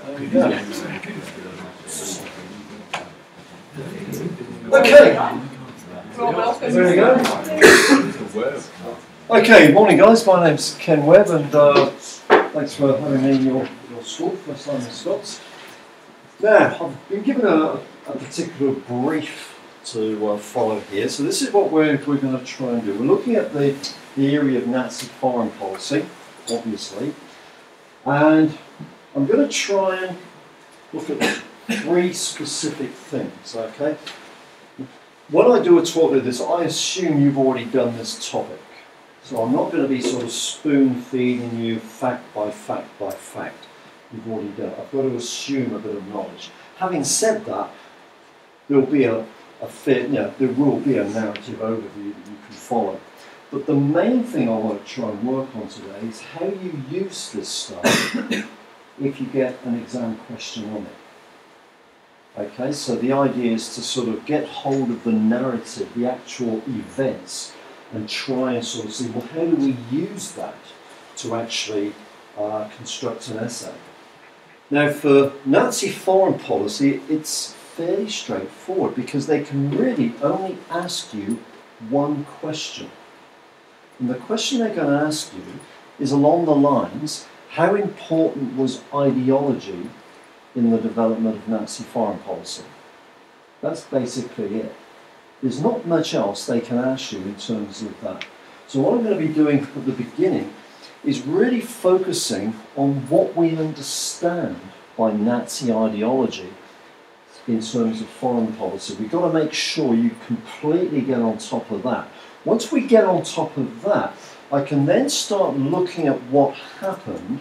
There we go. Okay. There we go. Okay, morning guys, my name's Ken Webb and thanks for having me in your school, first time in Scots. Now, I've been given a particular brief to follow here, so this is what we're going to try and do. We're looking at the area of Nazi foreign policy, obviously, and I'm going to try and look at three specific things, okay? When I do a talk like this, I assume you've already done this topic. So I'm not going to be sort of spoon feeding you fact by fact by fact. You've already done it. I've got to assume a bit of knowledge. Having said that, there'll be there will be a narrative overview that you can follow. But the main thing I want to try and work on today is how you use this stuff if you get an exam question on it. Okay, so the idea is to sort of get hold of the narrative, the actual events, and try and sort of see, well, how do we use that to actually construct an essay? Now, for Nazi foreign policy, it's fairly straightforward because they can really only ask you one question. And the question they're going to ask you is along the lines, how important was ideology in the development of Nazi foreign policy? That's basically it. There's not much else they can ask you in terms of that. So what I'm going to be doing at the beginning is really focusing on what we understand by Nazi ideology in terms of foreign policy. We've got to make sure you completely get on top of that. Once we get on top of that, I can then start looking at what happened.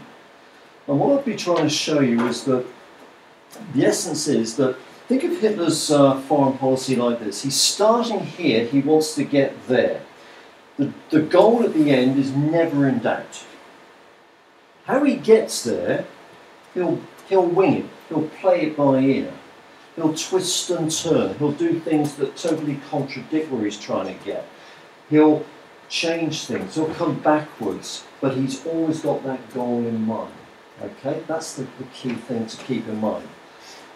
And what I'll be trying to show you is that the essence is that, think of Hitler's foreign policy like this. He's starting here, he wants to get there. The goal at the end is never in doubt. How he gets there, he'll wing it, he'll play it by ear. He'll twist and turn, he'll do things that totally contradict where he's trying to get. He'll change things, he'll come backwards, but he's always got that goal in mind. Okay, that's the key thing to keep in mind.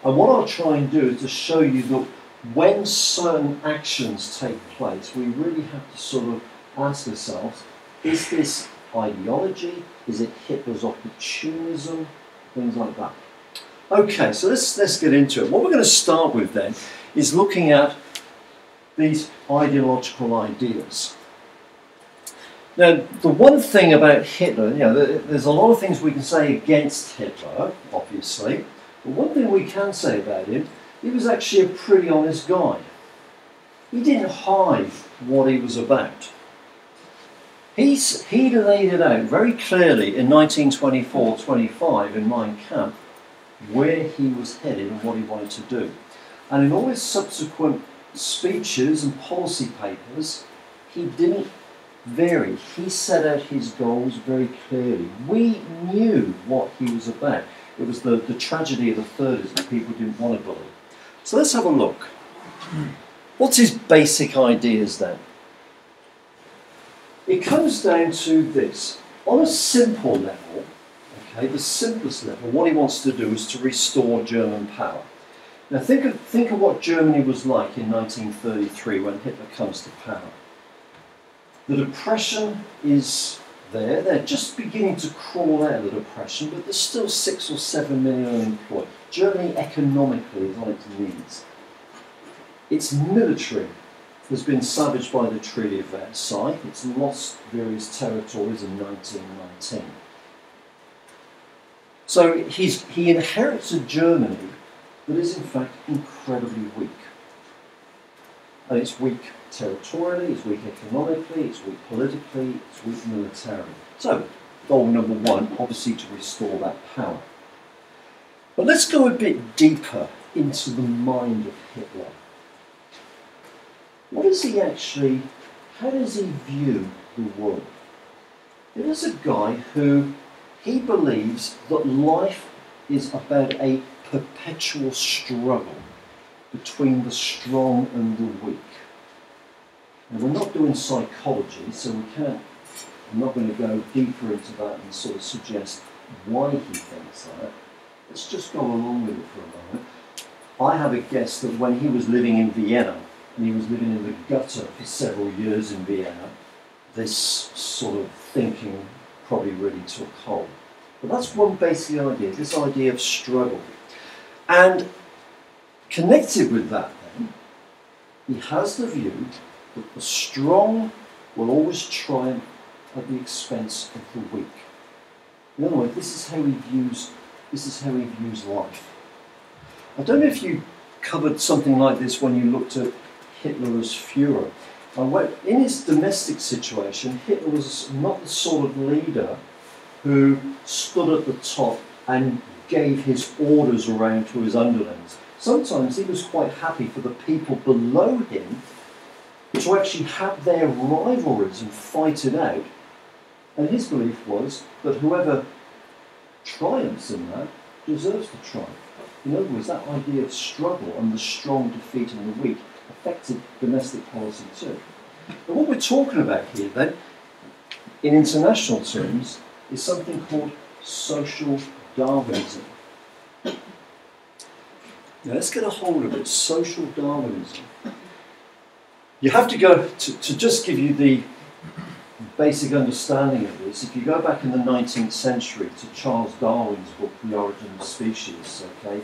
And what I'll try and do is to show you that when certain actions take place, we really have to sort of ask ourselves, is this ideology? Is it Hitler's opportunism? Things like that. Okay, so let's get into it. What we're going to start with then is looking at these ideological ideas. Now, the one thing about Hitler, there's a lot of things we can say against Hitler, obviously. But one thing we can say about him, he was actually a pretty honest guy. He didn't hide what he was about. He laid it out very clearly in 1924-25 in Mein Kampf where he was headed and what he wanted to do. And in all his subsequent speeches and policy papers, he didn't vary. He set out his goals very clearly. We knew what he was about. It was the tragedy of the 30s that people didn't want to believe. So let's have a look. What's his basic ideas then? It comes down to this. On a simple level, okay, the simplest level, what he wants to do is to restore German power. Now think of what Germany was like in 1933 when Hitler comes to power. The depression is there. They're just beginning to crawl out of the depression, but there's still 6 or 7 million unemployed. Germany economically is on its knees. Its military has been savaged by the Treaty of Versailles. It's lost various territories in 1919. So he inherits a Germany that is in fact incredibly weak. And it's weak territorially, it's weak economically, it's weak politically, it's weak militarily. So, goal number one, obviously to restore that power. But let's go a bit deeper into the mind of Hitler. What is he actually, how does he view the world? It is a guy who, he believes that life is about a perpetual struggle between the strong and the weak. And we're not doing psychology, so I'm not going to go deeper into that and sort of suggest why he thinks that. let's just go along with it for a moment. I have a guess that when he was living in Vienna, and he was living in the gutter for several years in Vienna, this sort of thinking probably really took hold. But that's one basic idea, this idea of struggle. And connected with that then, he has the view that the strong will always triumph at the expense of the weak. In other words, this is how he views life. I don't know if you covered something like this when you looked at Hitler as Führer. In his domestic situation, Hitler was not the sort of leader who stood at the top and gave his orders around to his underlings. Sometimes he was quite happy for the people below him to actually have their rivalries and fight it out. And his belief was that whoever triumphs in that deserves to triumph. In other words, that idea of struggle and the strong defeating the weak affected domestic policy too. But what we're talking about here then, in international terms, is something called social Darwinism. Now let's get a hold of it, social Darwinism. You have to go, to just give you the basic understanding of this, if you go back in the 19th century to Charles Darwin's book, The Origin of Species, okay,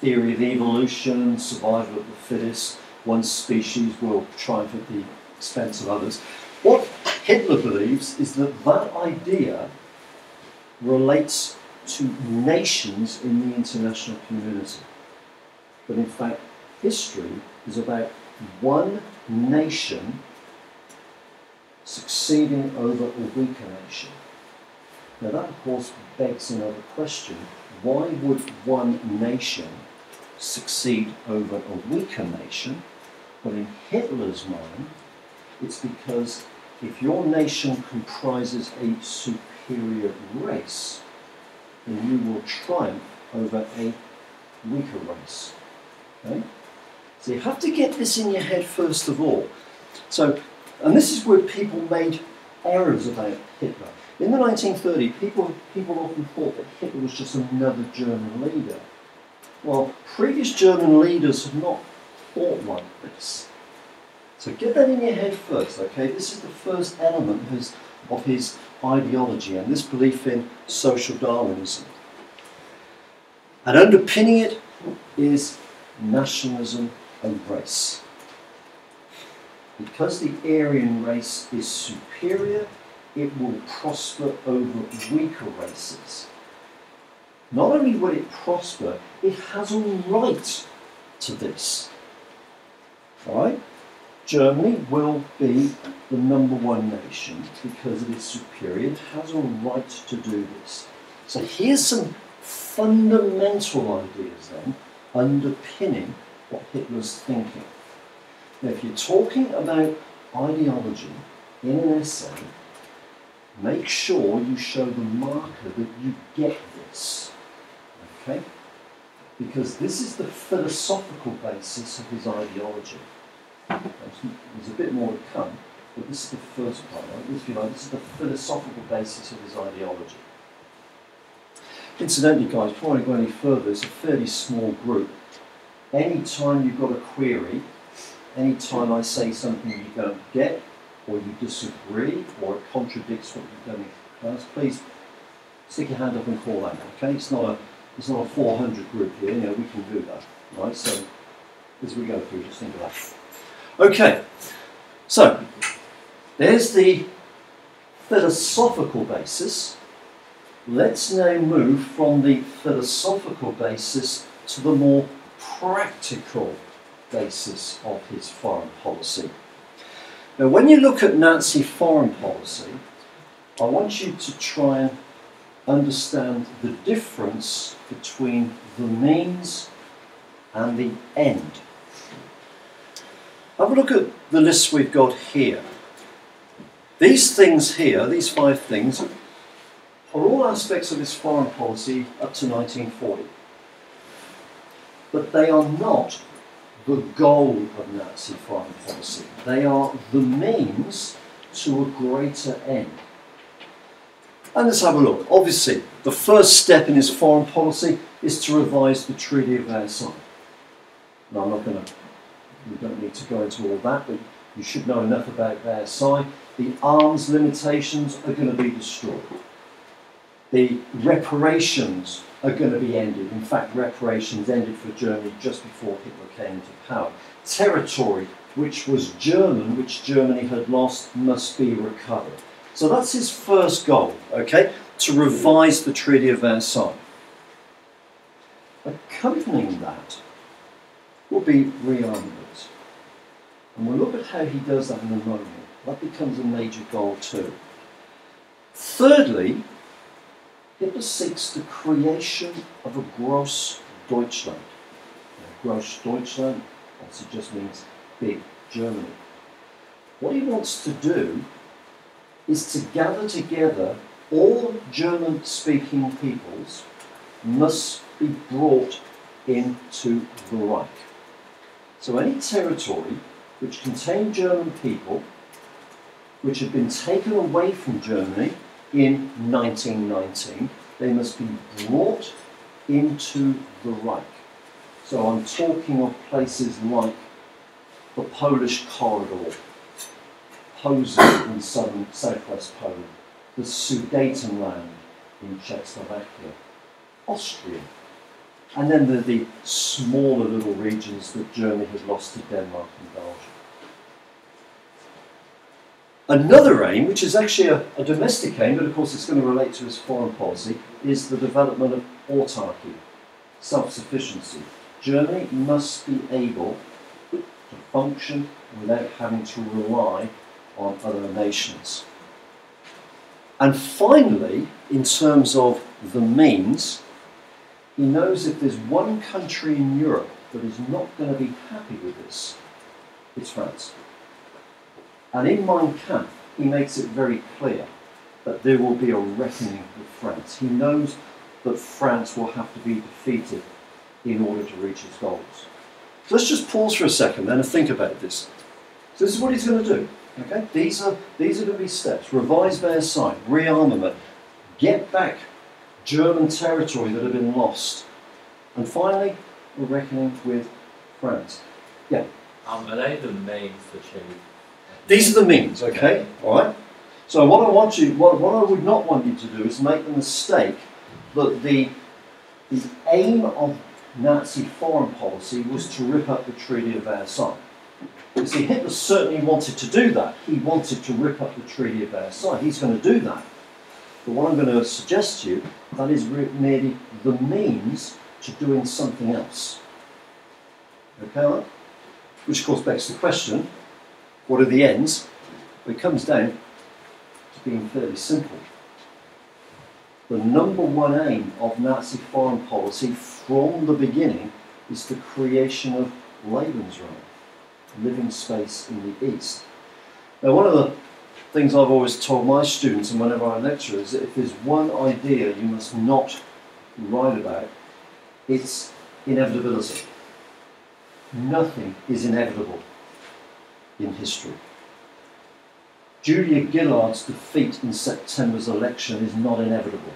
theory of evolution, survival of the fittest, one species will triumph at the expense of others. What Hitler believes is that that idea relates to nations in the international community. But in fact, history is about one nation succeeding over a weaker nation. Now that of course begs another question. Why would one nation succeed over a weaker nation? Well, in Hitler's mind, it's because if your nation comprises a superior race, then you will triumph over a weaker race. Okay? So you have to get this in your head first of all. So, and this is where people made errors about Hitler. In the 1930s, people often thought that Hitler was just another German leader. Well, previous German leaders have not thought like this. So get that in your head first, okay? This is the first element of his ideology and this belief in social Darwinism. And underpinning it is nationalism and race. Because the Aryan race is superior, it will prosper over weaker races. Not only will it prosper, it has a right to this. Alright? Germany will be the #1 nation because it is superior. It has a right to do this. So here's some fundamental ideas then underpinning what Hitler's thinking. Now if you're talking about ideology in an essay, make sure you show the marker that you get this. Okay? Because this is the philosophical basis of his ideology. There's a bit more to come, but this is the first part. If you like, this is the philosophical basis of his ideology. Incidentally, guys, before I go any further, it's a fairly small group. Any time you've got a query, any time I say something you don't get, or you disagree, or it contradicts what you've done in class, please stick your hand up and call out. Okay, it's not a 400 group here. You know, we can do that, right? So as we go through, just think of that. Okay, so there's the philosophical basis. Let's now move from the philosophical basis to the more practical basis of his foreign policy. Now, when you look at Nazi foreign policy, I want you to try and understand the difference between the means and the end. Have a look at the list we've got here. These things here, these 5 things, are all aspects of his foreign policy up to 1940. But they are not the goal of Nazi foreign policy. They are the means to a greater end. And let's have a look. Obviously, the first step in his foreign policy is to revise the Treaty of Versailles. Now, we don't need to go into all that, but you should know enough about Versailles. The arms limitations are going to be destroyed. The reparations are going to be ended. In fact, reparations ended for Germany just before Hitler came into power. Territory which was German, which Germany had lost, must be recovered. So that's his first goal, okay? To revise the Treaty of Versailles. Accompanying that will be rearmament. And we'll look at how he does that in a moment. That becomes a major goal too. Thirdly, Hitler seeks the creation of a Gross Deutschland. Gross Deutschland also just means big Germany. What he wants to do is to gather together all German-speaking peoples must be brought into the Reich. So any territory which contained German people, which had been taken away from Germany in 1919, they must be brought into the Reich. So I'm talking of places like the Polish corridor, Posen in southwest Poland, the Sudetenland in Czechoslovakia, Austria, and then the smaller little regions that Germany had lost to Denmark and Belgium. Another aim, which is actually a domestic aim, but of course it's going to relate to his foreign policy, is the development of autarky, self-sufficiency. Germany must be able to function without having to rely on other nations. And finally, in terms of the means, he knows if there's one country in Europe that is not going to be happy with this, it's France. And in Mein Kampf, he makes it very clear that there will be a reckoning with France. He knows that France will have to be defeated in order to reach his goals. So let's just pause for a second then and think about this. So this is what he's going to do. Okay? These are going to be steps. Revise Versailles, rearmament, get back German territory that had been lost. And finally, we're reckoning with France. Yeah? Are they the means to achieve? These are the means, okay? Alright? So what I would not want you to do is make the mistake that the aim of Nazi foreign policy was to rip up the Treaty of Versailles. You see, Hitler certainly wanted to do that. He wanted to rip up the Treaty of Versailles. He's going to do that. But what I'm going to suggest to you, that is merely the means to doing something else. Okay? Which of course begs the question, what are the ends? Well, it comes down to being fairly simple. The number one aim of Nazi foreign policy from the beginning is the creation of Lebensraum, living space in the East. Now, one of the things I've always told my students and whenever I lecture is that if there's one idea you must not write about, it's inevitability. Nothing is inevitable in history. Julia Gillard's defeat in September's election is not inevitable.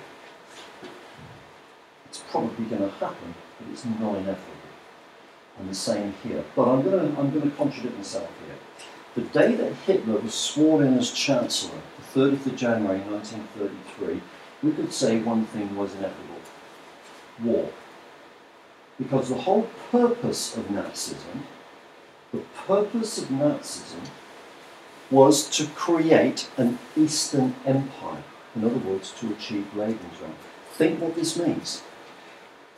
It's probably going to happen, but it's not inevitable. And the same here. But I'm going to contradict myself here. The day that Hitler was sworn in as Chancellor, the 30th of January 1933, we could say one thing was inevitable: war. Because the whole purpose of Nazism, was to create an Eastern Empire. In other words, to achieve Lebensraum. Think what this means.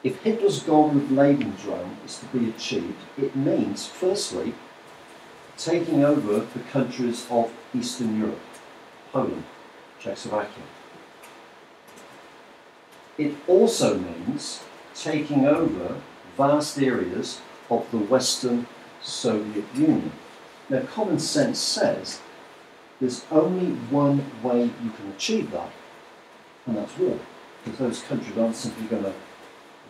If Hitler's goal with Lebensraum is to be achieved, it means, firstly, taking over the countries of Eastern Europe, Poland, Czechoslovakia. It also means taking over vast areas of the Western Soviet Union. Now, common sense says there's only one way you can achieve that, and that's war, because those countries aren't simply going to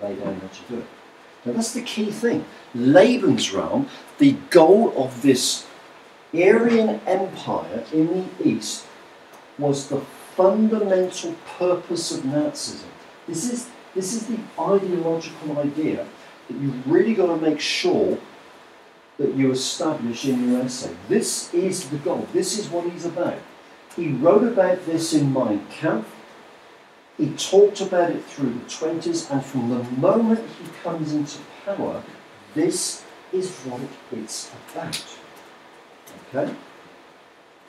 lay down what you do. Now, that's the key thing. Lebensraum, the goal of this Aryan Empire in the East, was the fundamental purpose of Nazism. This is the ideological idea that you've really got to make sure that you establish in your essay. This is the goal. This is what he's about. He wrote about this in Mein Kampf. He talked about it through the 20s, and from the moment he comes into power, this is what it's about. Okay?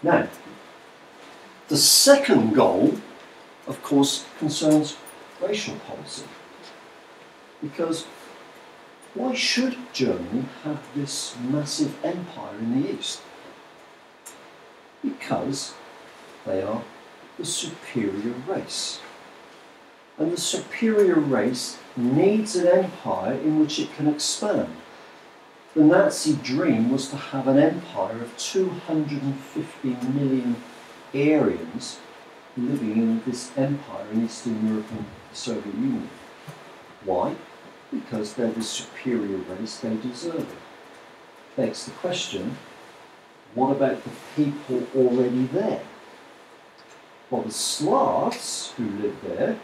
Now, the second goal, of course, concerns racial policy. Because why should Germany have this massive empire in the East? Because they are the superior race. And the superior race needs an empire in which it can expand. The Nazi dream was to have an empire of 250 million Aryans living in this empire in Eastern Europe and the Soviet Union. Why? Because they're the superior race, they deserve it. Begs the question, what about the people already there? Well, the Slavs who live there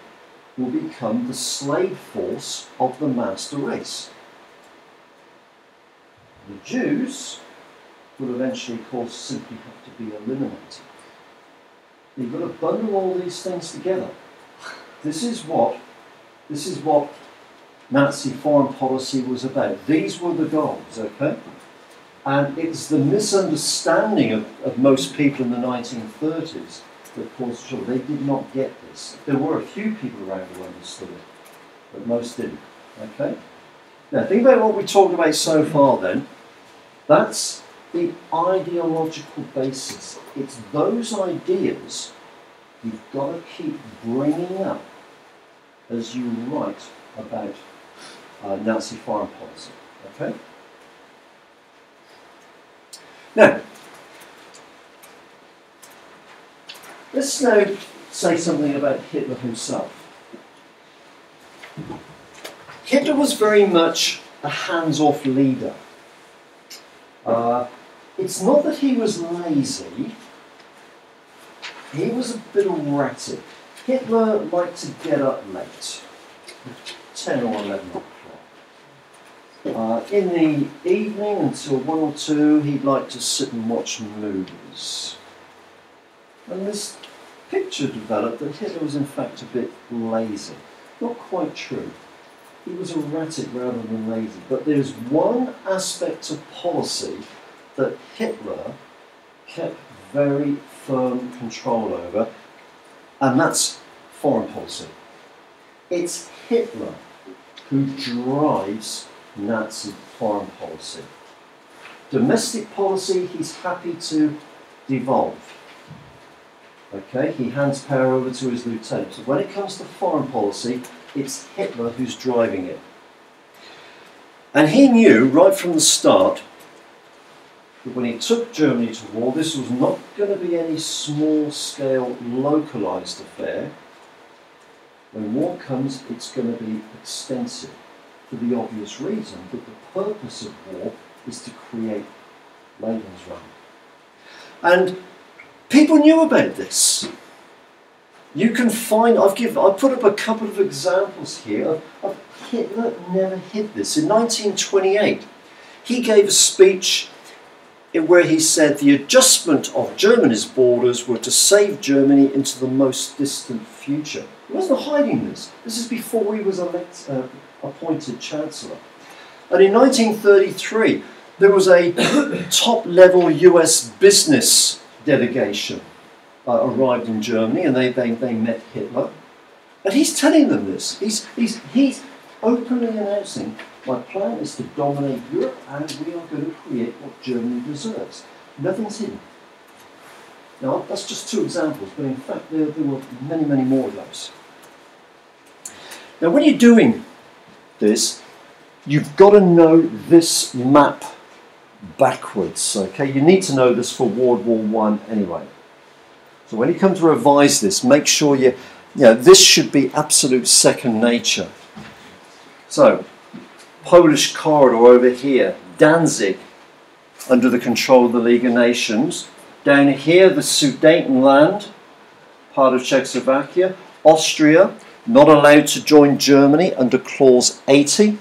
will become the slave force of the master race. The Jews will eventually, of course, simply have to be eliminated. You've got to bundle all these things together. This is what Nazi foreign policy was about. These were the goals, okay? And it's the misunderstanding of most people in the 1930s that caused trouble. They did not get this. There were a few people around who understood it, but most didn't, okay? Now, think about what we talked about so far then. That's the ideological basis. It's those ideas you've got to keep bringing up as you write about Nazi foreign policy, okay? Now, let's now say something about Hitler himself. Hitler was very much a hands-off leader. It's not that he was lazy, he was a bit erratic. Hitler liked to get up late, 10 or 11 o'clock. In the evening until 1 or 2, he'd like to sit and watch movies. And this picture developed that Hitler was in fact a bit lazy. Not quite true. He was erratic rather than lazy. But there's one aspect of policy that Hitler kept very firm control over, and that's foreign policy. It's Hitler who drives Nazi foreign policy. Domestic policy, he's happy to devolve. Okay, he hands power over to his lieutenant. So when it comes to foreign policy, it's Hitler who's driving it. And he knew right from the start that when he took Germany to war, this was not going to be any small-scale, localised affair. When war comes, it's going to be extensive, for the obvious reason that the purpose of war is to create Lebensraum. And people knew about this. You can find, I've put up a couple of examples here of Hitler never hid this. In 1928, he gave a speech where he said the adjustment of Germany's borders were to save Germany into the most distant future. He wasn't hiding this. This is before he was appointed Chancellor. And in 1933, there was a top-level US business delegation arrived in Germany, and they met Hitler. And he's telling them this. He's openly announcing, my plan is to dominate Europe, and we are going to create what Germany deserves. Nothing's hidden. Now, that's just two examples, but in fact there were many, many more of those. Now, when you're doing this, you've got to know this map backwards, okay? You need to know this for World War I anyway. So when you come to revise this, make sure this should be absolute second nature. So, Polish corridor over here, Danzig, under the control of the League of Nations. Down here, the Sudetenland, part of Czechoslovakia. Austria, not allowed to join Germany under Clause 80.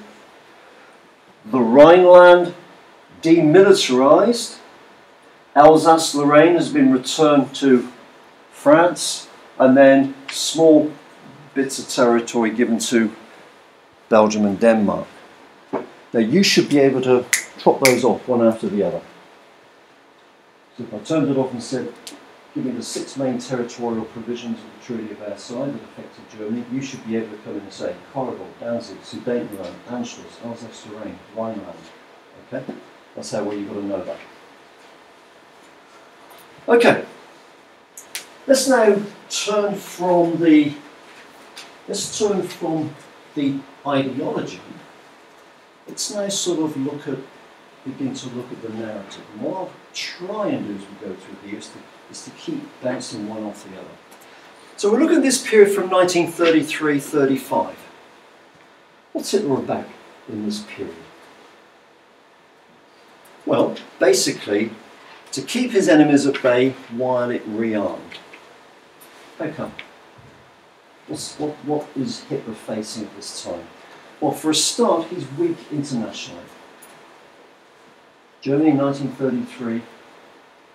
The Rhineland, demilitarized. Alsace-Lorraine has been returned to France, and then small bits of territory given to Belgium and Denmark. Now you should be able to chop those off one after the other. So if I turned it off and said, give me the 6 main territorial provisions of the Treaty of Versailles that affected Germany, you should be able to come in and say Corridor, Danzig, Sudetenland, Anschluss, Alsace-Lorraine, Rhineland. Okay? That's how well you've got to know that. Okay. Let's now turn from the ideology. Let's now sort of begin to look at the narrative. And what I'll try and do as we go through here is to keep bouncing one off the other. So we're looking at this period from 1933-35. What's Hitler about in this period? Well, basically, to keep his enemies at bay while it rearmed. How come? What is Hitler facing at this time? Well, for a start, he's weak internationally. Germany in 1933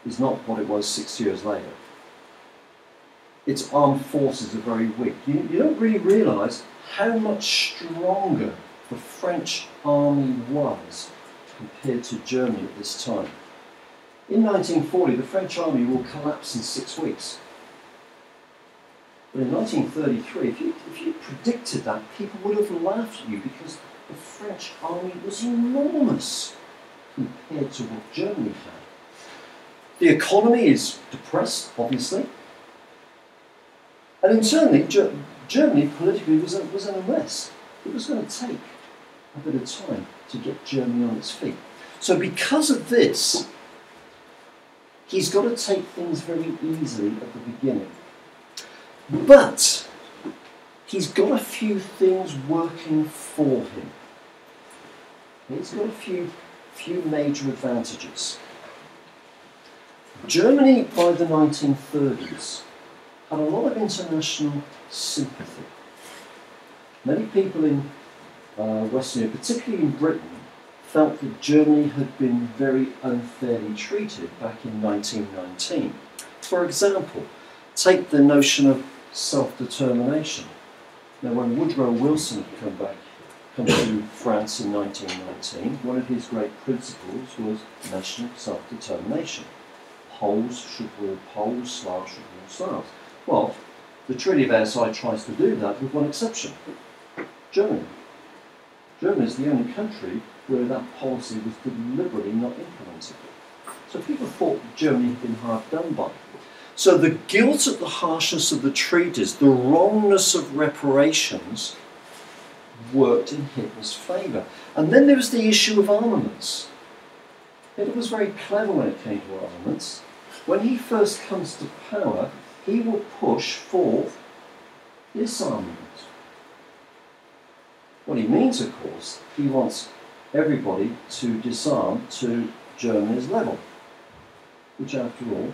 is not what it was 6 years later. Its armed forces are very weak. You don't really realise how much stronger the French army was compared to Germany at this time. In 1940, the French army will collapse in 6 weeks. But in 1933, if you predicted that, people would have laughed at you because the French army was enormous compared to what Germany had. The economy is depressed, obviously. And internally, Germany politically was in a mess. It was going to take a bit of time to get Germany on its feet. So because of this, he's got to take things very easily at the beginning. But he's got a few things working for him. He's got a few major advantages. Germany, by the 1930s, had a lot of international sympathy. Many people in Western Europe, particularly in Britain, felt that Germany had been very unfairly treated back in 1919. For example, take the notion of self-determination. Now, when Woodrow Wilson had come to France in 1919, one of his great principles was national self-determination. Poles should rule Poles, Slavs should rule Slavs. Well, the Treaty of Versailles tries to do that with one exception: Germany. Germany is the only country where that policy was deliberately not implemented. So people thought Germany had been hard done by. So the guilt at the harshness of the treaties, the wrongness of reparations, worked in Hitler's favour. And then there was the issue of armaments. Hitler was very clever when it came to armaments. When he first comes to power, he will push for disarmament. What he means, of course, he wants everybody to disarm to Germany's level, which after all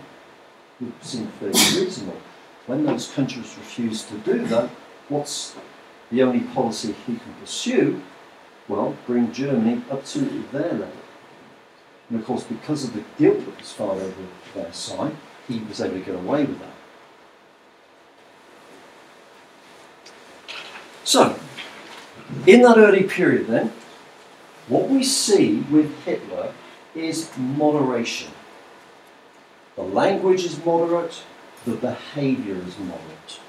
would seem fairly reasonable. When those countries refuse to do that, what's the only policy he can pursue? Well, bring Germany up to their level. And of course, because of the guilt that was filed over Versailles, he was able to get away with that. So, in that early period then, what we see with Hitler is moderation. The language is moderate, the behaviour is moderate.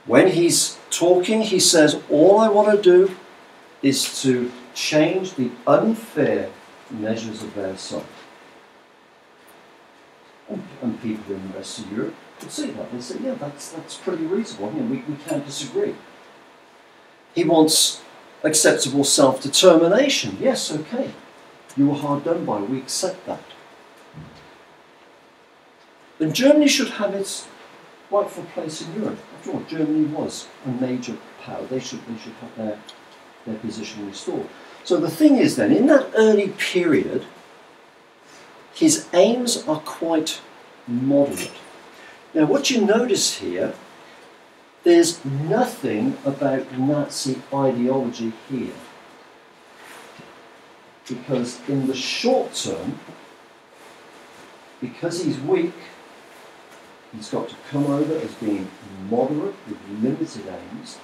When he's talking, he says, all I want to do is to change the unfair measures of Versailles. And people in the rest of Europe could see that. They say, yeah, that's pretty reasonable. You know, we can't disagree. He wants acceptable self-determination. Yes, okay. You were hard done by. We accept that. And Germany should have its rightful place in Europe. After all, Germany was a major power. They should have their position restored. So the thing is then, in that early period, his aims are quite moderate. Now what you notice here, there's nothing about Nazi ideology here. Because in the short term, because he's weak, he's got to come over as being moderate with limited aims,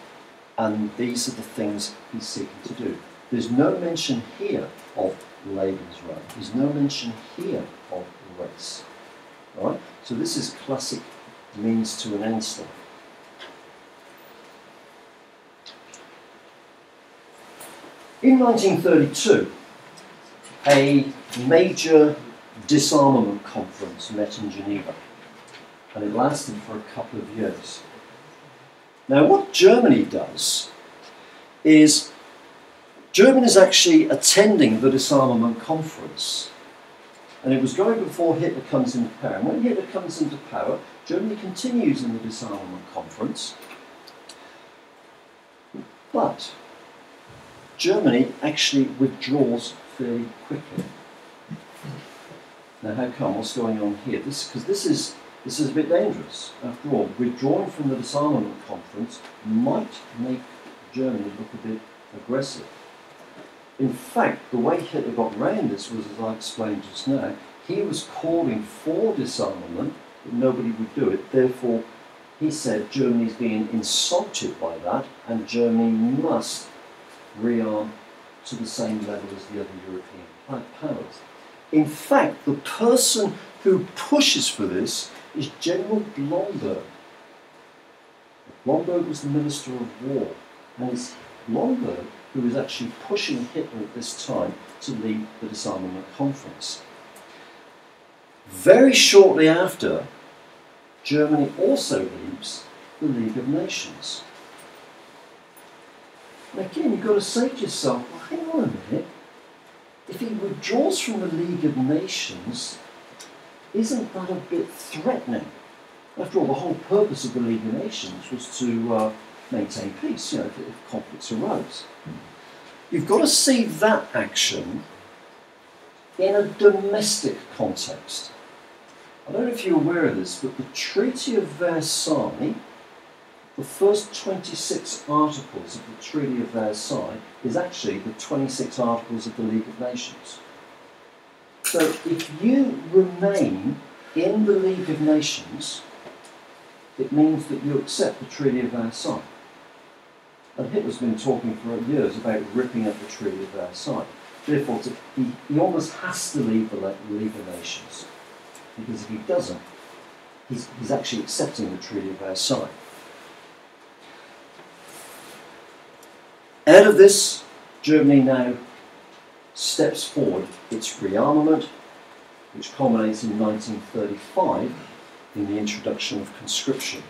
and these are the things he's seeking to do. There's no mention here of Lebensraum. There's no mention here of race. All right? So this is classic means to an end stuff. In 1932, a major disarmament conference met in Geneva, and it lasted for a couple of years. Now what Germany does is Germany is actually attending the disarmament conference, and it was going before Hitler comes into power. And when Hitler comes into power, Germany continues in the disarmament conference, but Germany actually withdraws fairly quickly. Now how come? What's going on here? Because this is a bit dangerous. After all, withdrawing from the disarmament conference might make Germany look a bit aggressive. In fact, the way Hitler got around this was, as I explained just now, he was calling for disarmament, but nobody would do it. Therefore, he said Germany's being insulted by that, and Germany must rearm to the same level as the other European powers. In fact, the person who pushes for this is General Blomberg. Blomberg was the Minister of War, and it's Blomberg who is actually pushing Hitler at this time to lead the disarmament conference. Very shortly after, Germany also leaves the League of Nations. And again, you've got to say to yourself, well, hang on a minute, if he withdraws from the League of Nations, isn't that a bit threatening? After all, the whole purpose of the League of Nations was to maintain peace, if conflicts arose. You've got to see that action in a domestic context. I don't know if you're aware of this, but the Treaty of Versailles, the first 26 articles of the Treaty of Versailles is actually the 26 articles of the League of Nations. So if you remain in the League of Nations, it means that you accept the Treaty of Versailles. And Hitler's been talking for years about ripping up the Treaty of Versailles. Therefore, he almost has to leave the League of Nations. Because if he doesn't, he's actually accepting the Treaty of Versailles. Out of this, Germany now steps forward its rearmament, which culminates in 1935 in the introduction of conscription.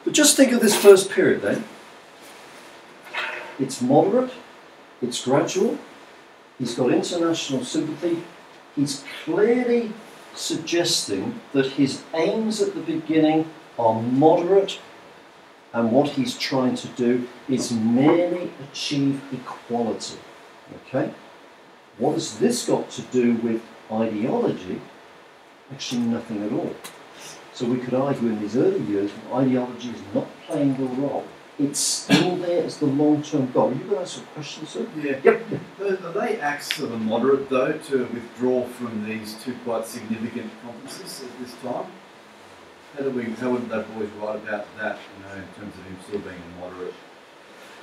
But just think of this first period then. It's moderate, it's gradual, he's got international sympathy, he's clearly suggesting that his aims at the beginning are moderate, and what he's trying to do is merely achieve equality. Okay? What has this got to do with ideology? Actually nothing at all. So we could argue in these early years that ideology is not playing a role. It's still there as the long-term goal. Are you going to ask a question, sir? Yeah. Yep. Are they acts of the moderate, though, to withdraw from these two quite significant conferences at this time? How would they always write about that, in terms of him still being a moderate?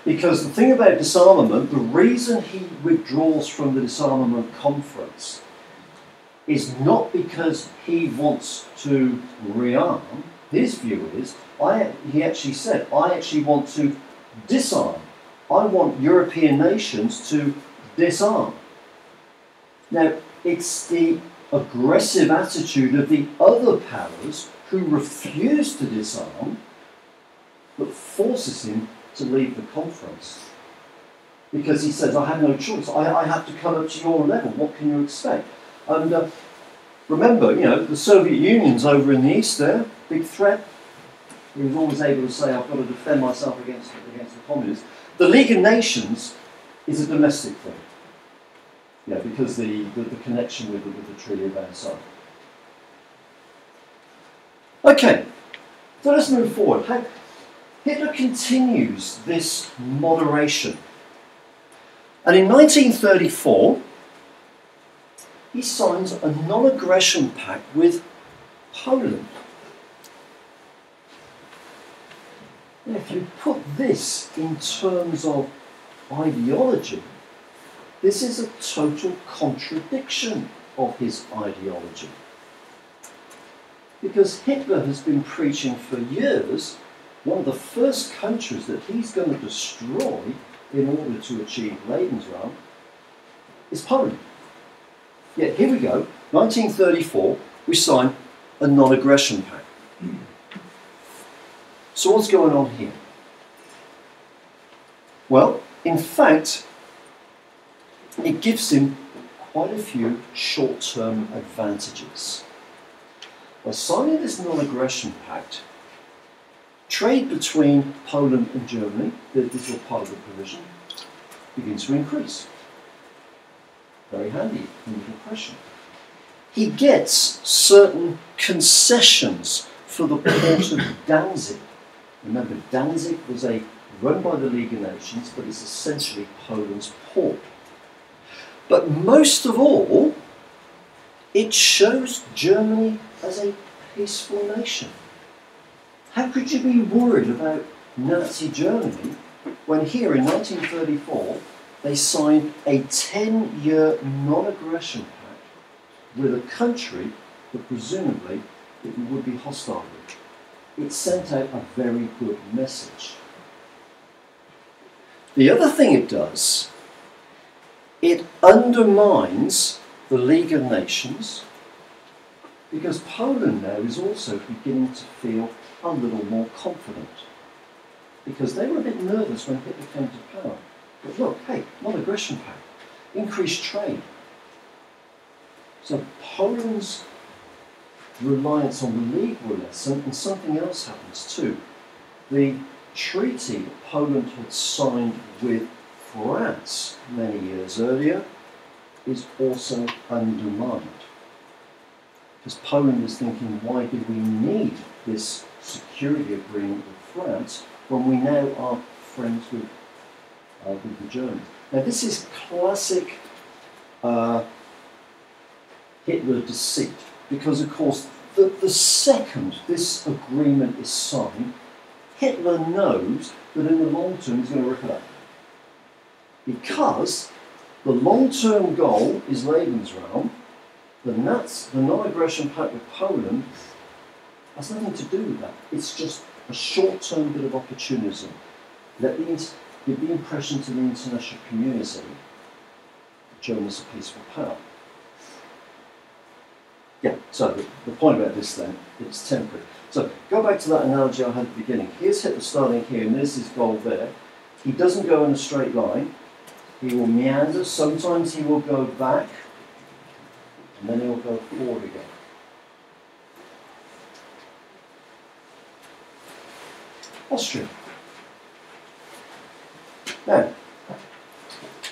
Because the thing about disarmament, the reason he withdraws from the disarmament conference is not because he wants to rearm. His view is, he actually said, I actually want to disarm. I want European nations to disarm. Now, it's the aggressive attitude of the other powers who refuse to disarm that forces him to leave the conference. Because he says, I have no choice. I have to come up to your level. What can you expect? And remember, the Soviet Union's over in the east there, big threat. He was always able to say, I've got to defend myself against the communists. The League of Nations is a domestic thing. Because the connection with the Treaty of Versailles. Okay, so let's move forward. Hitler continues this moderation. And in 1934, he signs a non-aggression pact with Poland. Now, if you put this in terms of ideology, this is a total contradiction of his ideology. Because Hitler has been preaching for years, one of the first countries that he's going to destroy in order to achieve Lebensraum is Poland. Yet here we go, 1934, we sign a non-aggression pact. So what's going on here? Well, in fact, it gives him quite a few short-term advantages. By signing this non-aggression pact, trade between Poland and Germany, this was part of the provision, begins to increase. Very handy in the Depression. He gets certain concessions for the port of Danzig. Remember, Danzig was run by the League of Nations, but it's essentially Poland's port. But most of all, it shows Germany as a peaceful nation. How could you be worried about Nazi Germany when here in 1934 they signed a 10-year non-aggression pact with a country that presumably it would be hostile with? It sent out a very good message. The other thing it does, it undermines the League of Nations, because Poland now is also beginning to feel a little more confident. Because they were a bit nervous when Hitler came to power. But look, hey, non-aggression pact, increased trade. So Poland's reliance on the League will lessen, and something else happens too. The treaty that Poland had signed with France many years earlier is also undermined. Because Poland is thinking, why do we need this security agreement with France when we now are friends with the Germans? Now this is classic Hitler deceit, because of course the second this agreement is signed, Hitler knows that in the long term he's going to rip it up. Because the long-term goal is Lebensraum, the non-aggression pact with Poland has nothing to do with that. It's just a short-term bit of opportunism. Give the impression to the international community that Germany's a peaceful power. Yeah, so the point about this then, it's temporary. So go back to that analogy I had at the beginning. Here's Hitler starting here, and there's his goal there. He doesn't go in a straight line. He will meander. Sometimes he will go back, and then he will go forward again. Austria. Now,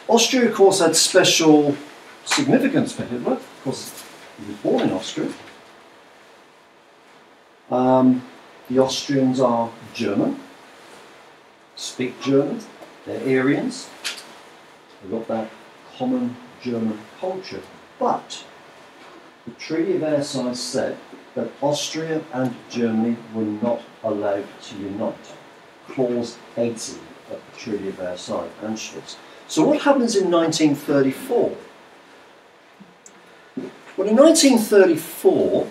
Austria, of course, had special significance for Hitler. Of course, he was born in Austria. The Austrians are German, speak German, they're Aryans, they've got that common German culture. But the Treaty of Versailles said that Austria and Germany were not allowed to unite. Clause 80 of the Treaty of Versailles, Anschluss. So what happens in 1934? Well, in 1934,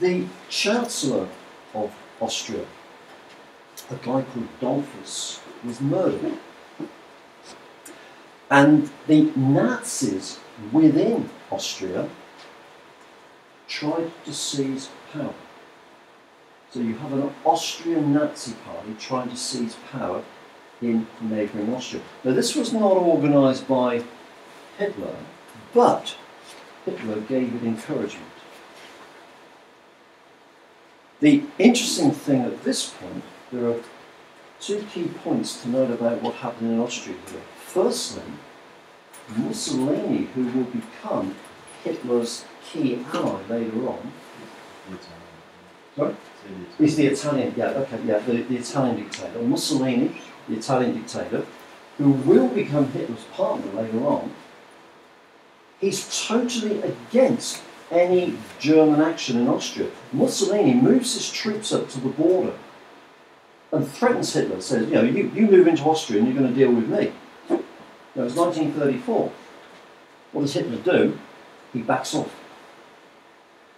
the Chancellor of Austria, a guy called Dollfuss, was murdered. And the Nazis within Austria tried to seize power. So you have an Austrian Nazi party trying to seize power in neighbouring Austria. Now this was not organised by Hitler, but Hitler gave it encouragement. The interesting thing at this point, there are two key points to note about what happened in Austria here. Firstly, Mussolini, who will become Hitler's key ally later on, Sorry? He's the Italian, yeah, okay, yeah, the Italian dictator. Mussolini, the Italian dictator, who will become Hitler's partner later on, he's totally against any German action in Austria. Mussolini moves his troops up to the border and threatens Hitler, says, you know, you move into Austria and you're going to deal with me. Now, it's 1934. What does Hitler do? He backs off.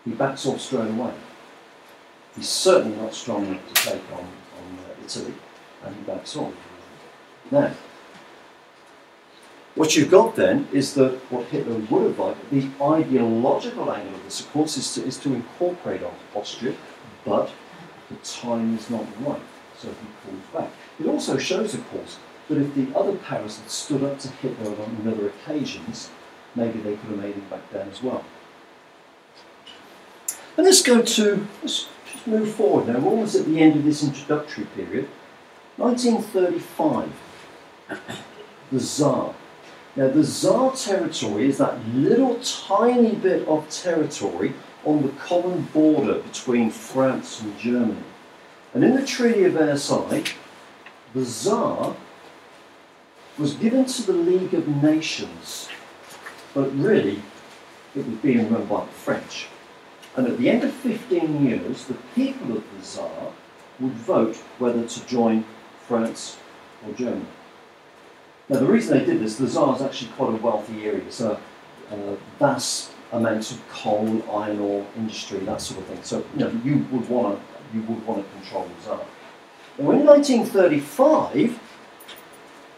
He backs off straight away. He's certainly not strong enough to take on Italy, and he backs off. Now, what you've got then is that what Hitler would have liked, the ideological angle of this, of course, is to incorporate Austria, but the time is not right, so he pulls back. It also shows, of course, that if the other powers had stood up to Hitler on other occasions, maybe they could have made him back down as well. And let's just move forward now. We're almost at the end of this introductory period. 1935, the Tsar. Now, the Tsar territory is that little tiny bit of territory on the common border between France and Germany. And in the Treaty of Versailles, the Tsar was given to the League of Nations, but really it was being run by the French. And at the end of 15 years, the people of the Tsar would vote whether to join France or Germany. Now, the reason they did this, the Tsar is actually quite a wealthy area, so vast amounts of coal, iron ore, industry, that sort of thing. So, you know, you would want to control the Tsar. Now, in 1935,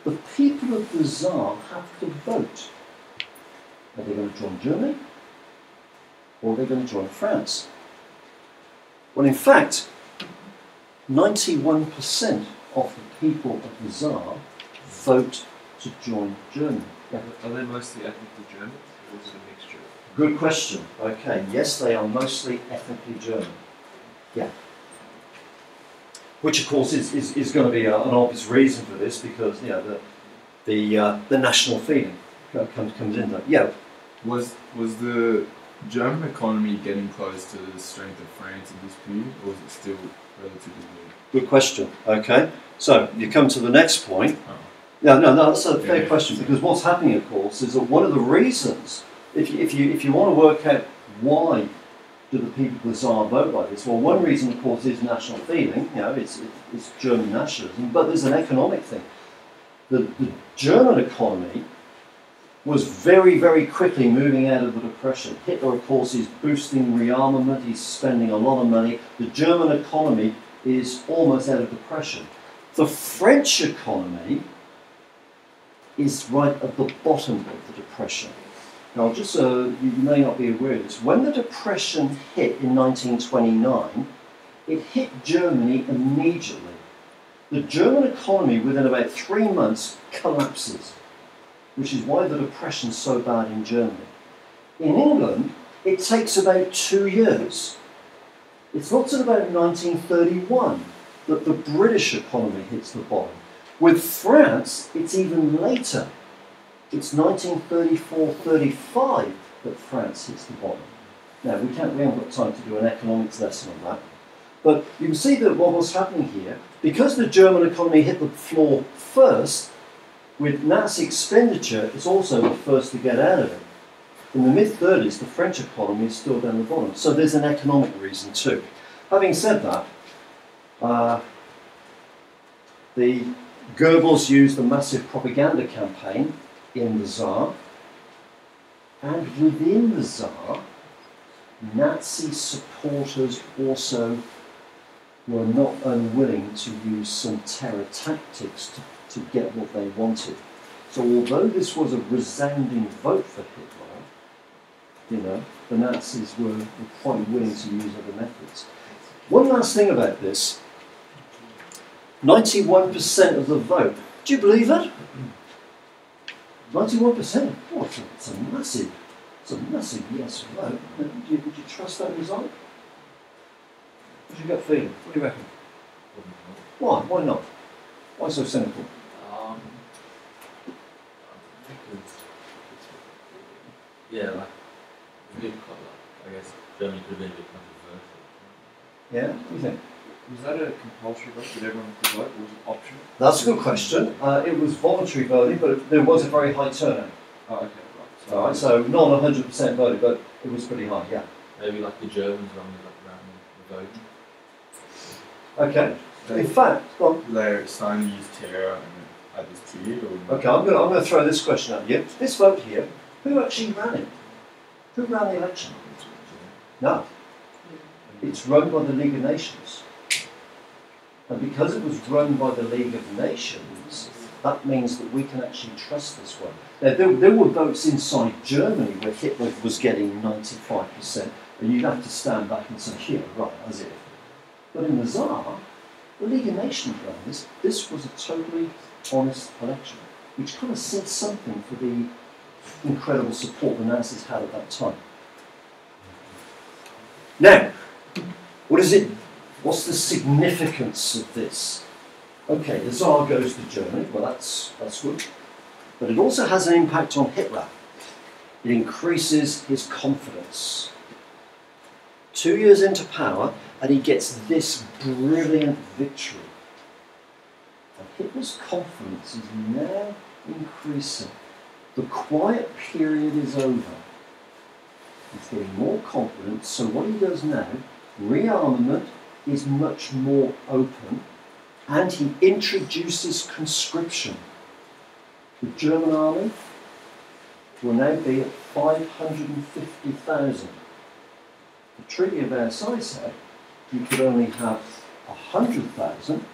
the people of the Tsar have to vote. Are they going to join Germany? Or are they going to join France? Well, in fact, 91% of the people of the Tsar vote to join Germany. Yeah. Are they mostly ethnically German, or is it a mixture? Good question. Okay, yes, they are mostly ethnically German. Yeah. Which, of course, is going to be an obvious reason for this, because, you know, the national feeling comes in there. Yeah. Was the German economy getting close to the strength of France in this period, or was it still relatively weak? Good question. Okay, so you come to the next point. Oh. Yeah, no, that's a fair question, because what's happening, of course, is that one of the reasons, if you want to work out why do the people of the Tsar vote like this, well, one reason, of course, is national feeling. You know, it's German nationalism, but there's an economic thing. The German economy was very, very quickly moving out of the Depression. Hitler, of course, is boosting rearmament, he's spending a lot of money. The German economy is almost out of depression. The French economy is right at the bottom of the Depression. Now, just so you may not be aware of this, when the Depression hit in 1929, it hit Germany immediately. The German economy, within about 3 months, collapses, which is why the Depression's so bad in Germany. In England, it takes about 2 years. It's not till about 1931 that the British economy hits the bottom. With France, it's even later. It's 1934-35 that France hits the bottom. Now, we haven't got time to do an economics lesson on that. But you can see that what was happening here, because the German economy hit the floor first, with Nazi expenditure, it's also the first to get out of it. In the mid-30s, the French economy is still down the bottom. So there's an economic reason too. Having said that, the Goebbels used a massive propaganda campaign in the Tsar, and within the Tsar, Nazi supporters also were not unwilling to use some terror tactics to get what they wanted. So although this was a resounding vote for Hitler, you know, the Nazis were quite willing to use other methods. One last thing about this, 91% of the vote. Do you believe it? 91%? Oh, it's a massive yes vote. Would you trust that result? What's your gut feeling? What do you reckon? Why? Why not? Why so cynical? Yeah, like, I guess Germany could have been a bit controversial. Yeah, what do you think? Was that a compulsory vote? Did everyone have to vote, or was it optional? That's a good question. It was voluntary voting, but there was a very high turnout. Oh, okay, right. All right, so not 100% voted, but it was pretty high, yeah. Maybe like the Germans around the vote. Okay. In fact, go on. They're starting to use terror at this period, or Okay, I'm going to throw this question at you. This vote here, who actually ran it? Who ran the election? No. It's run by the League of Nations. And because it was run by the League of Nations, that means that we can actually trust this one. Now, there were votes inside Germany where Hitler was getting 95%, and you'd have to stand back and say, here, right, as if. But in the Tsar, the League of Nations ran this. This was a totally honest election, which kind of said something for the incredible support the Nazis had at that time. Now, what is it? What's the significance of this? Okay, the Tsar goes to Germany. Well, that's good. But it also has an impact on Hitler. It increases his confidence. 2 years into power, and he gets this brilliant victory. And Hitler's confidence is now increasing. The quiet period is over. He's getting more confident, so what he does now, rearmament is much more open, and he introduces conscription. The German army will now be at 550,000. The Treaty of Versailles said you could only have 100,000,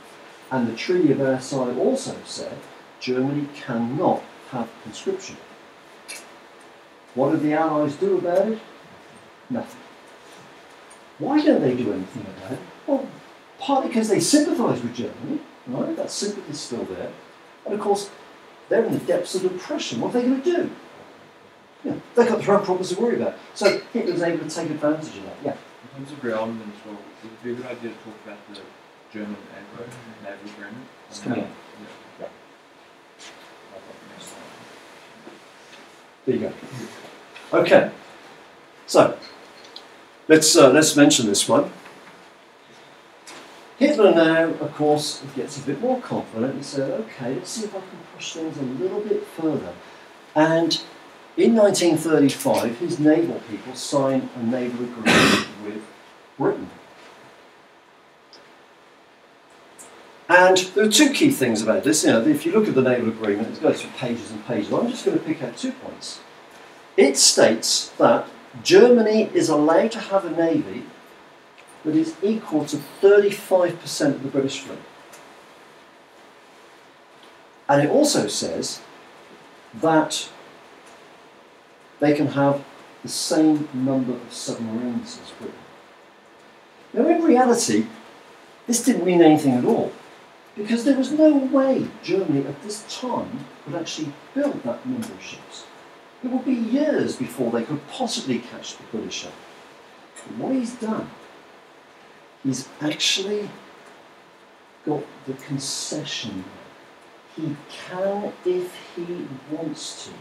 and the Treaty of Versailles also said Germany cannot have conscription. What did the Allies do about it? Nothing. Why don't they do anything about it? Well, partly because they sympathise with Germany, right? That sympathy is still there. And of course, they're in the depths of depression. What are they going to do? Yeah, they've got their own problems to worry about. So Hitler's able to take advantage of that, yeah. In terms of rearmament as well, would it be a good idea to talk about the German Anglo-Naval agreement? It's coming up. Yeah. There you go. Okay. So let's mention this one. Hitler now, of course, gets a bit more confident and said, okay, let's see if I can push things a little bit further. And in 1935, his naval people signed a naval agreement with Britain. And there are two key things about this. You know, if you look at the naval agreement, it goes through pages and pages. I'm just going to pick out 2 points. It states that Germany is allowed to have a navy that is equal to 35% of the British fleet. And it also says that they can have the same number of submarines as Britain. Now, in reality, this didn't mean anything at all, because there was no way Germany at this time could actually build that number of ships. It would be years before they could possibly catch the British up. But what he's done, he's actually got the concession. He can if he wants to.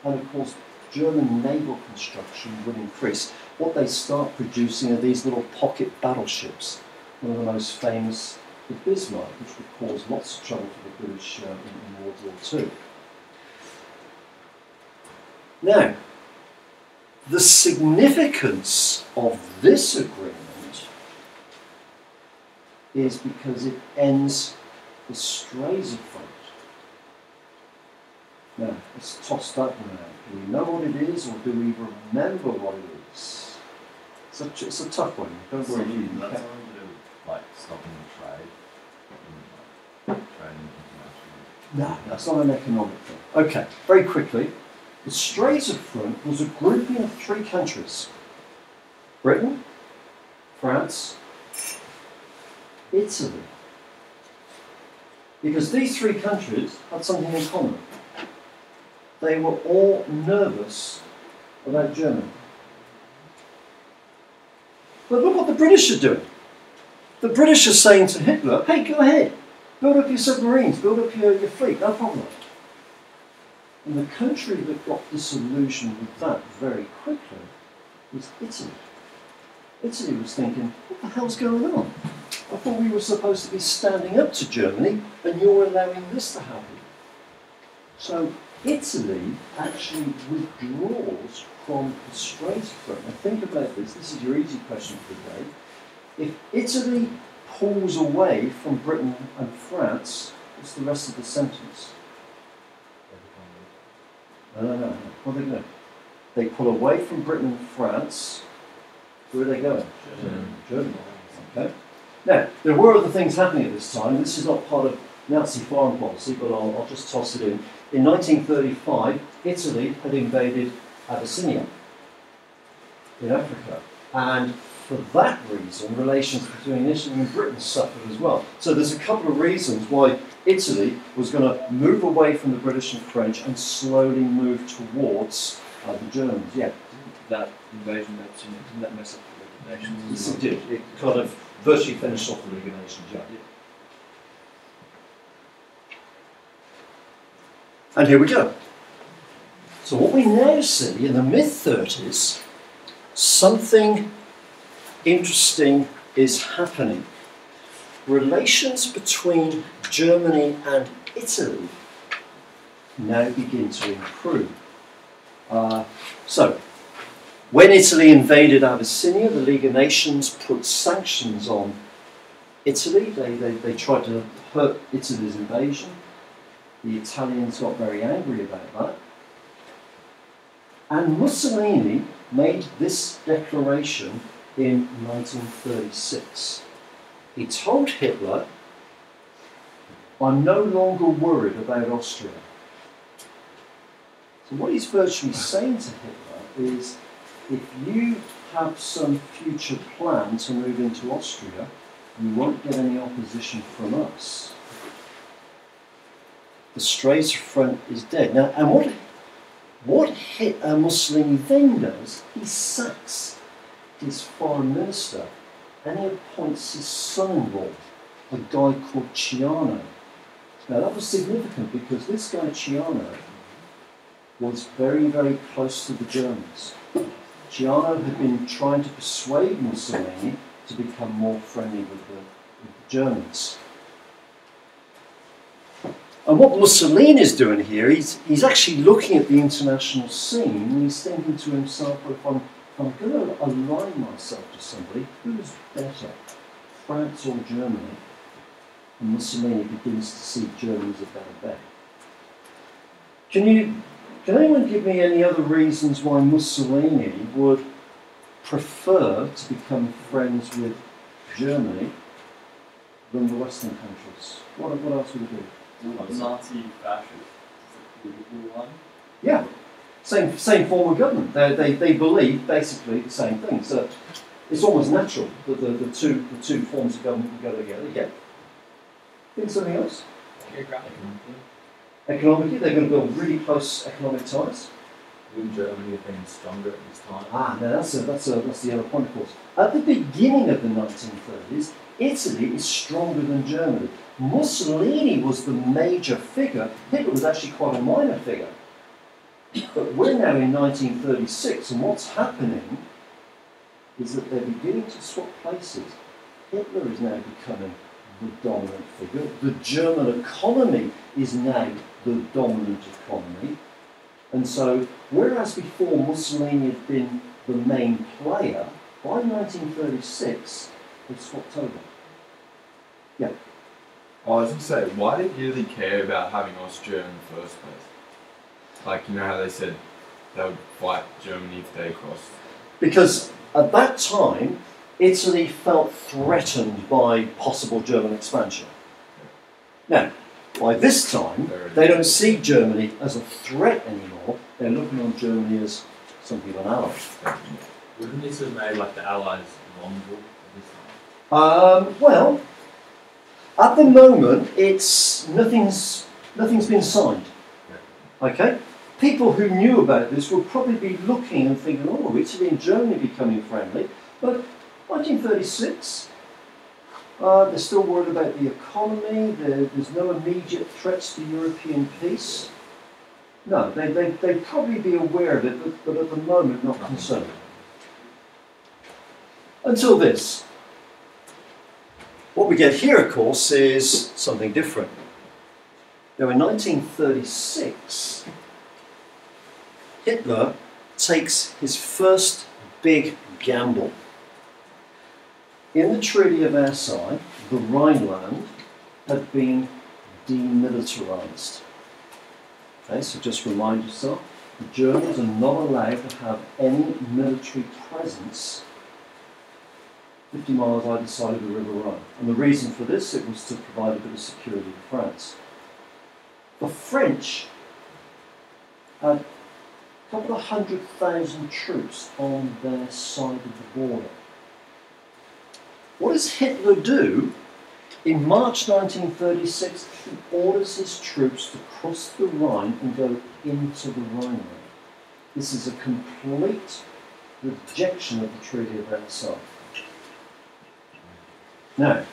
And of course, German naval construction will increase. What they start producing are these little pocket battleships. One of the most famous, the Bismarck, which would cause lots of trouble for the British in World War II. Now, the significance of this agreement is because it ends the Straits of Freight. Now, let's toss that one out. Do we know what it is, or do we remember what it is? It's a tough one. Don't worry. That's something to do with, like, stopping the trade. Trading internationally. No, that's not an economic thing. Okay, very quickly. The Straits of Freight was a grouping of 3 countries. Britain, France, Italy. Because these 3 countries had something in common. They were all nervous about Germany. But look what the British are doing. The British are saying to Hitler, hey, go ahead, build up your submarines, build up your fleet, no problem. And the country that got disillusioned with that very quickly was Italy. Italy was thinking, what the hell's going on? I thought we were supposed to be standing up to Germany, and you're allowing this to happen. So Italy actually withdraws from the Strait front. Now think about this. This is your easy question for the day. If Italy pulls away from Britain and France, what's the rest of the sentence? No. What are they going to do? They pull away from Britain and France. Where are they going? Germany. Okay. Now, there were other things happening at this time. This is not part of Nazi foreign policy, but I'll just toss it in. In 1935, Italy had invaded Abyssinia in Africa. And for that reason, relations between Italy and Britain suffered as well. So there's a couple of reasons why Italy was going to move away from the British and French and slowly move towards the Germans. Yeah. That invasion, didn't that mess up the League of Nations? Yes, it did. It kind of virtually finished off the League of Nations, yeah. And here we go. So what we now see in the mid-30s, something interesting is happening. Relations between Germany and Italy now begin to improve. So, when Italy invaded Abyssinia, the League of Nations put sanctions on Italy. They tried to hurt Italy's invasion. The Italians got very angry about that. And Mussolini made this declaration in 1936. He told Hitler, I'm no longer worried about Austria. So what he's virtually saying to Hitler is, if you have some future plan to move into Austria, you won't get any opposition from us. The Strait front is dead. Now, and what Mussolini then does, he sacks his foreign minister and he appoints his son-in-law, a guy called Ciano. Now that was significant because this guy Ciano was very, very close to the Germans. Ciano had been trying to persuade Mussolini to become more friendly with the Germans. And what Mussolini is doing here, he's actually looking at the international scene and he's thinking to himself, well, if I'm going to align myself to somebody, who's better, France or Germany? And Mussolini begins to see Germany as a better bet. Can anyone give me any other reasons why Mussolini would prefer to become friends with Germany than the Western countries? What else would he do? Nazi fascist. Yeah, same form of government. They believe basically the same thing. So it's almost natural that the two forms of government would go together. Yeah. Think something else? Economically, they're going to build really close economic ties. Would Germany have been stronger at this time? No, that's the other point, of course. At the beginning of the 1930s, Italy is stronger than Germany. Mussolini was the major figure. Hitler was actually quite a minor figure. But we're now in 1936, and what's happening is that they're beginning to swap places. Hitler is now becoming the dominant figure. The German economy is now the dominant economy. And so, whereas before Mussolini had been the main player, by 1936, they've swapped over. Yeah. I was going to say, why did Italy care about having Austria in the first place? Like, you know how they said they would fight Germany if they crossed? Because at that time, Italy felt threatened by possible German expansion. Now, by this time, they don't see Germany as a threat anymore. They're looking on Germany as something of an ally. Wouldn't this have made like the Allies vulnerable at this time? Well, at the moment, nothing's been signed. Okay? People who knew about this would probably be looking and thinking, oh, Italy and Germany becoming friendly. But 1936, they're still worried about the economy. There's no immediate threats to European peace. No, they'd probably be aware of it, but at the moment not concerned. Until this. What we get here, of course, is something different. Now, in 1936, Hitler takes his first big gamble. In the Treaty of Versailles, the Rhineland had been demilitarized. Okay, so just remind yourself, the Germans are not allowed to have any military presence 50 miles either side of the River Rhine. And the reason for this, it was to provide a bit of security to France. The French had a couple of 100,000 troops on their side of the border. What does Hitler do? In March 1936, he orders his troops to cross the Rhine and go into the Rhineland. This is a complete rejection of the Treaty of Versailles. Now,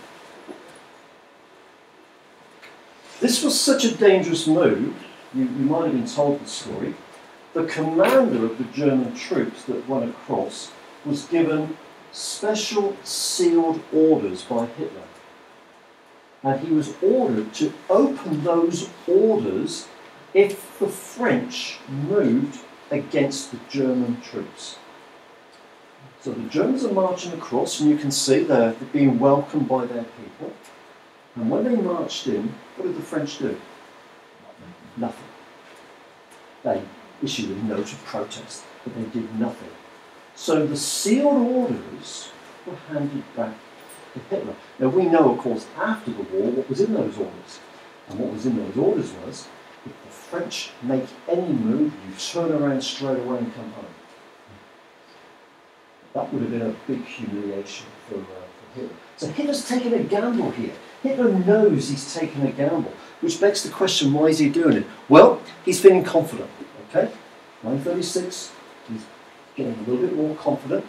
this was such a dangerous move, you might have been told the story. The commander of the German troops that went across was given special sealed orders by Hitler. And he was ordered to open those orders if the French moved against the German troops. So the Germans are marching across, and you can see they're being welcomed by their people. And when they marched in, what did the French do? Nothing. They issued a note of protest, but they did nothing. So the sealed orders were handed back to Hitler. Now we know, of course, after the war, what was in those orders. And what was in those orders was, if the French make any move, you turn around straight away and come home. That would have been a big humiliation for Hitler. So Hitler's taken a gamble here. Hitler knows he's taken a gamble, which begs the question, why is he doing it? Well, he's feeling confident, okay? 1936, he's getting a little bit more confident.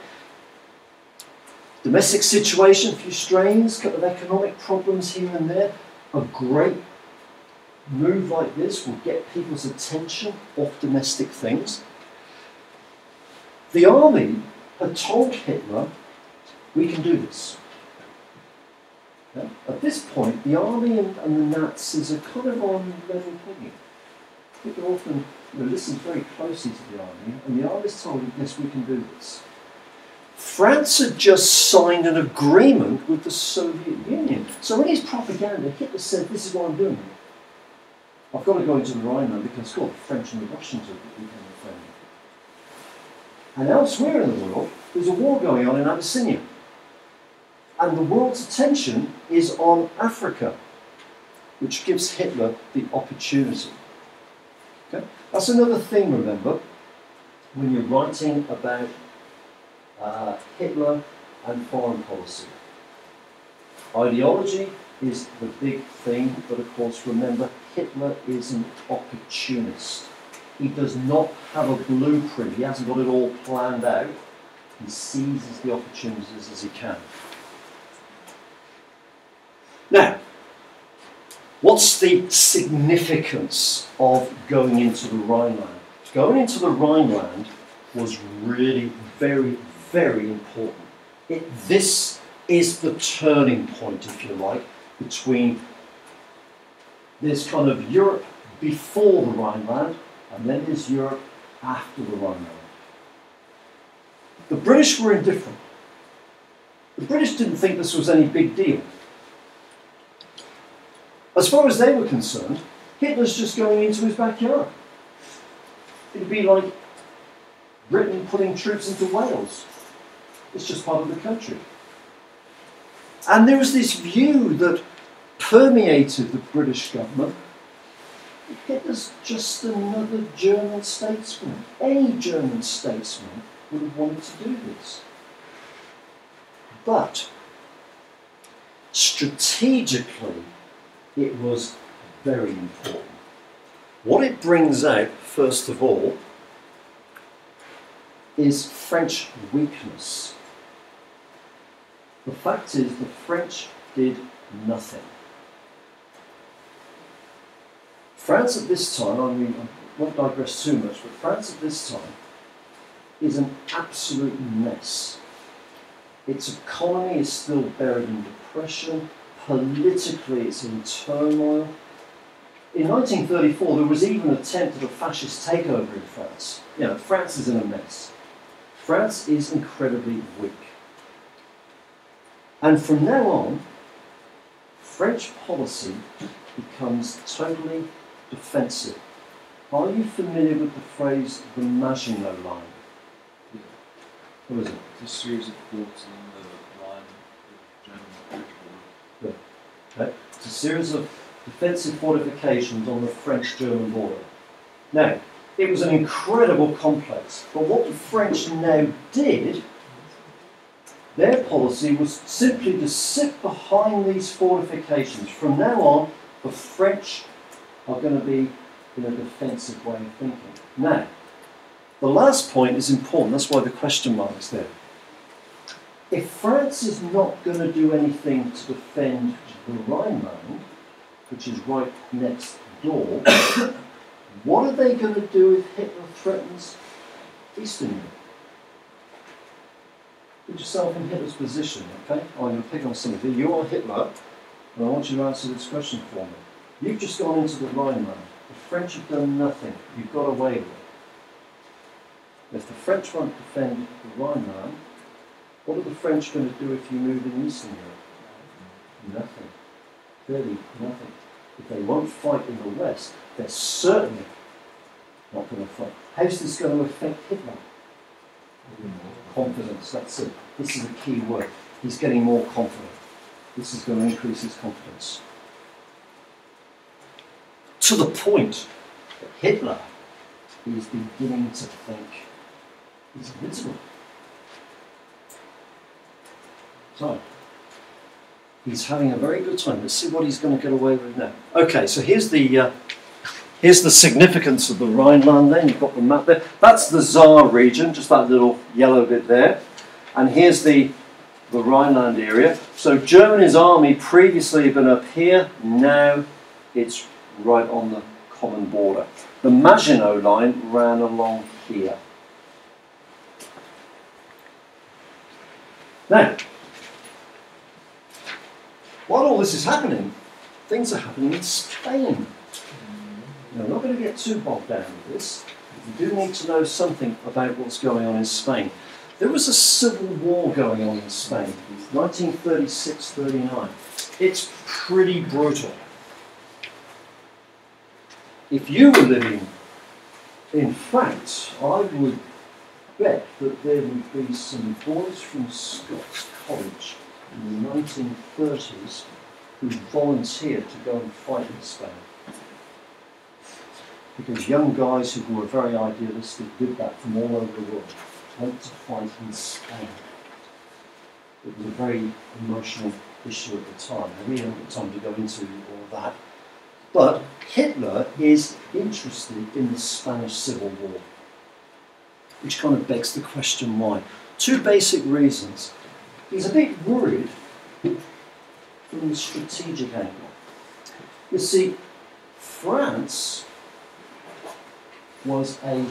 Domestic situation, a few strains, a couple of economic problems here and there. A great move like this will get people's attention off domestic things. The army had told Hitler, we can do this. Okay? At this point, the army and the Nazis are kind of on level pegging. Hitler often listens very closely to the army, and the army's told him, yes, we can do this. France had just signed an agreement with the Soviet Union. So in his propaganda, Hitler said, this is what I'm doing. I've got to go into the Rhineland because, the French and the Russians are becoming friendly. And elsewhere in the world, there's a war going on in Abyssinia. And the world's attention is on Africa, which gives Hitler the opportunity. Okay? That's another thing, remember, when you're writing about Hitler and foreign policy. Ideology is the big thing, but of course, remember, Hitler is an opportunist. He does not have a blueprint. He hasn't got it all planned out. He seizes the opportunities as he can. Now, what's the significance of going into the Rhineland? Going into the Rhineland was really very, very important. This is the turning point, if you like, between this kind of Europe before the Rhineland and then there's Europe after the Rhineland. The British were indifferent. The British didn't think this was any big deal. As far as they were concerned, Hitler's just going into his backyard. It'd be like Britain putting troops into Wales. It's just part of the country. And there was this view that permeated the British government. Hitler's just another German statesman. Any German statesman would have wanted to do this. But strategically, it was very important. What it brings out, first of all, is French weakness. The fact is, the French did nothing. France at this time, I won't digress too much, but France at this time is an absolute mess. Its economy is still buried in depression. Politically, it's in turmoil. In 1934, there was even an attempt at a fascist takeover in France. You know, France is in a mess. France is incredibly weak. And from now on, French policy becomes totally defensive. Are you familiar with the phrase the Maginot Line? Yeah. What is it? It's a series of forts along the line of German border. Okay. It's a series of defensive fortifications on the French-German border. Now, it was an incredible complex, but what the French now did, their policy was simply to sit behind these fortifications. From now on, the French are going to be in a defensive way of thinking. Now, the last point is important, that's why the question mark is there. If France is not going to do anything to defend the Rhineland, which is right next door, what are they going to do if Hitler threatens Eastern Europe? Put yourself in Hitler's position, okay? I'm going to pick on somebody. You are Hitler, and I want you to answer this question for me. You've just gone into the Rhineland. The French have done nothing. You've got away with it. If the French won't defend the Rhineland, what are the French going to do if you move in Eastern Europe? Nothing. Clearly nothing. If they won't fight in the West, they're certainly not going to fight. How's this going to affect Hitler? Confidence, that's it. This is a key word. He's getting more confident. This is going to increase his confidence. To the point that Hitler is beginning to think he's invincible. So, he's having a very good time. Let's see what he's going to get away with now. Okay, so here's the significance of the Rhineland then. You've got the map there. That's the Saar region, just that little yellow bit there. And here's the Rhineland area. So Germany's army previously had been up here. Now it's right on the common border. The Maginot Line ran along here. Now, while all this is happening, things are happening in Spain. Now, we're not going to get too bogged down with this. We do need to know something about what's going on in Spain. There was a civil war going on in Spain, 1936-39. It's pretty brutal. If you were living in France, I would bet that there would be some boys from Scots College in the 1930s who volunteered to go and fight in Spain. Because young guys who were very idealistic did that from all over the world, went to fight in Spain. It was a very emotional issue at the time. I really haven't got time to go into all of that. But Hitler is interested in the Spanish Civil War, which kind of begs the question why. Two basic reasons. He's a bit worried from the strategic angle. You see, France was a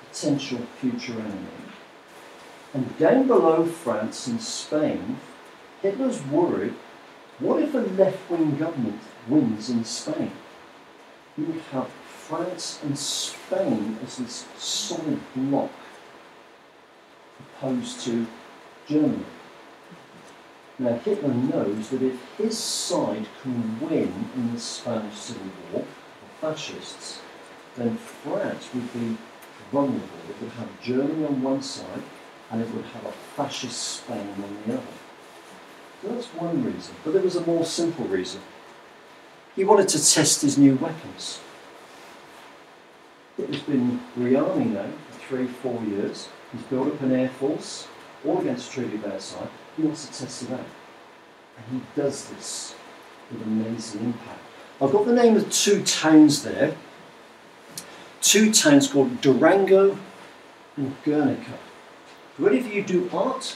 potential future enemy. And down below France and Spain, Hitler's worried, what if a left-wing government wins in Spain? You would have France and Spain as this solid bloc opposed to Germany. Now Hitler knows that if his side can win in the Spanish Civil War, the fascists, then France would be vulnerable. It would have Germany on one side and it would have a fascist Spain on the other. So that's one reason. But there was a more simple reason. He wanted to test his new weapons. Hitler's been rearming now for 3-4 years. He's built up an air force, all against Treaty of Versailles. He wants to test it out. And he does this with amazing impact. I've got the name of two towns there. Two towns called Durango and Guernica. Do any of you do art?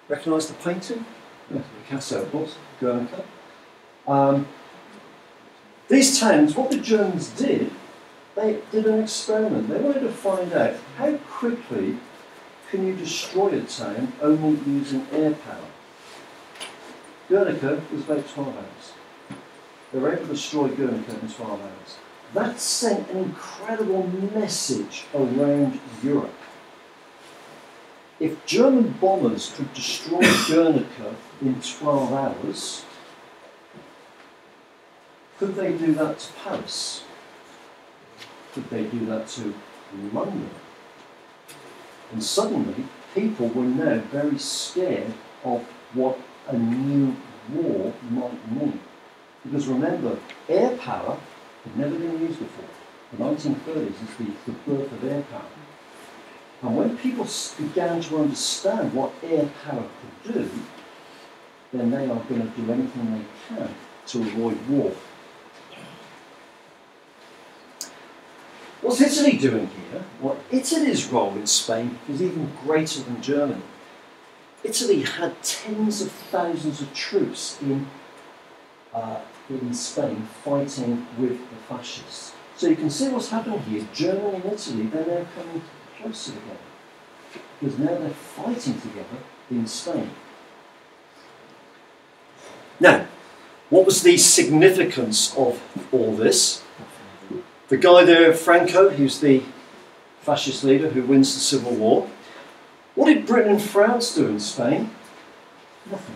Recognise the painting? Yeah, Picasso, of course, Guernica. These towns, what the Germans did, they did an experiment. They wanted to find out how quickly can you destroy a town only using air power? Guernica was about 12 hours. They were able to destroy Guernica in 12 hours. That sent an incredible message around Europe. If German bombers could destroy Guernica in 12 hours, could they do that to Paris? Could they do that to London? And suddenly, people were now very scared of what a new war might mean. Because remember, air power had never been used before. The 1930s is the birth of air power. And when people began to understand what air power could do, then they are going to do anything they can to avoid war. What's Italy doing here? Well, Italy's role in Spain was even greater than Germany. Italy had tens of thousands of troops in Spain fighting with the fascists. So you can see what's happening here. Germany and Italy, they're now coming closer together. Because now they're fighting together in Spain. Now, what was the significance of all this? The guy there, Franco, who's the fascist leader who wins the Civil War. What did Britain and France do in Spain? Nothing.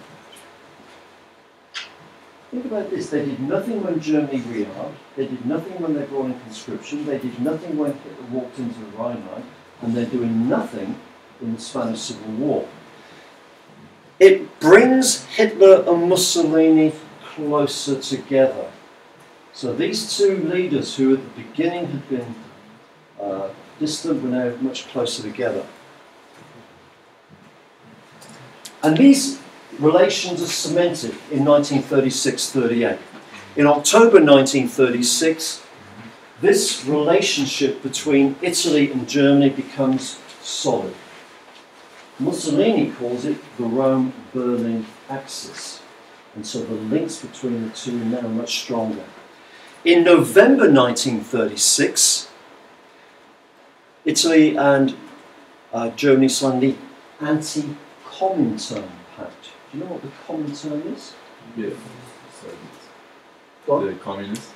Think about this. They did nothing when Germany rearmed. They did nothing when they brought in conscription. They did nothing when Hitler walked into the Rhineland. And they're doing nothing in the Spanish Civil War. It brings Hitler and Mussolini closer together. So these two leaders who at the beginning had been distant were now much closer together. And these relations are cemented in 1936-38. In October 1936, this relationship between Italy and Germany becomes solid. Mussolini calls it the Rome-Berlin axis. And so the links between the two are now much stronger. In November 1936, Italy and Germany signed the Anti-Comintern Pact. Do you know what the Comintern is? Yeah. What? The communists.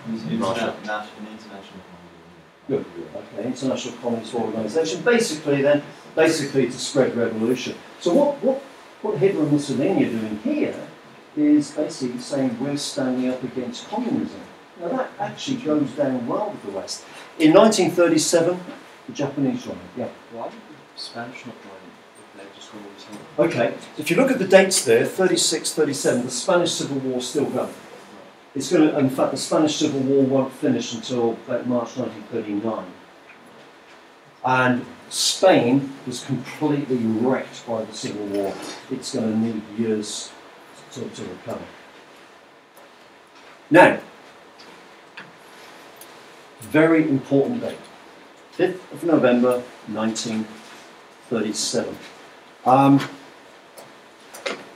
International. Good. Okay, International Communist Organisation. Basically to spread revolution. So what Hitler and Mussolini are doing here is basically saying we're standing up against communism. Now that actually goes down well with the West. In 1937, the Japanese joined. Yeah. Why did the Spanish not join if they just got all this help? Okay, if you look at the dates there, 36, 37, the Spanish Civil War is still going. It's going to, in fact, the Spanish Civil War won't finish until about March 1939. And Spain was completely wrecked by the Civil War. It's going to need years to recover. Now, very important date, 5th of November 1937.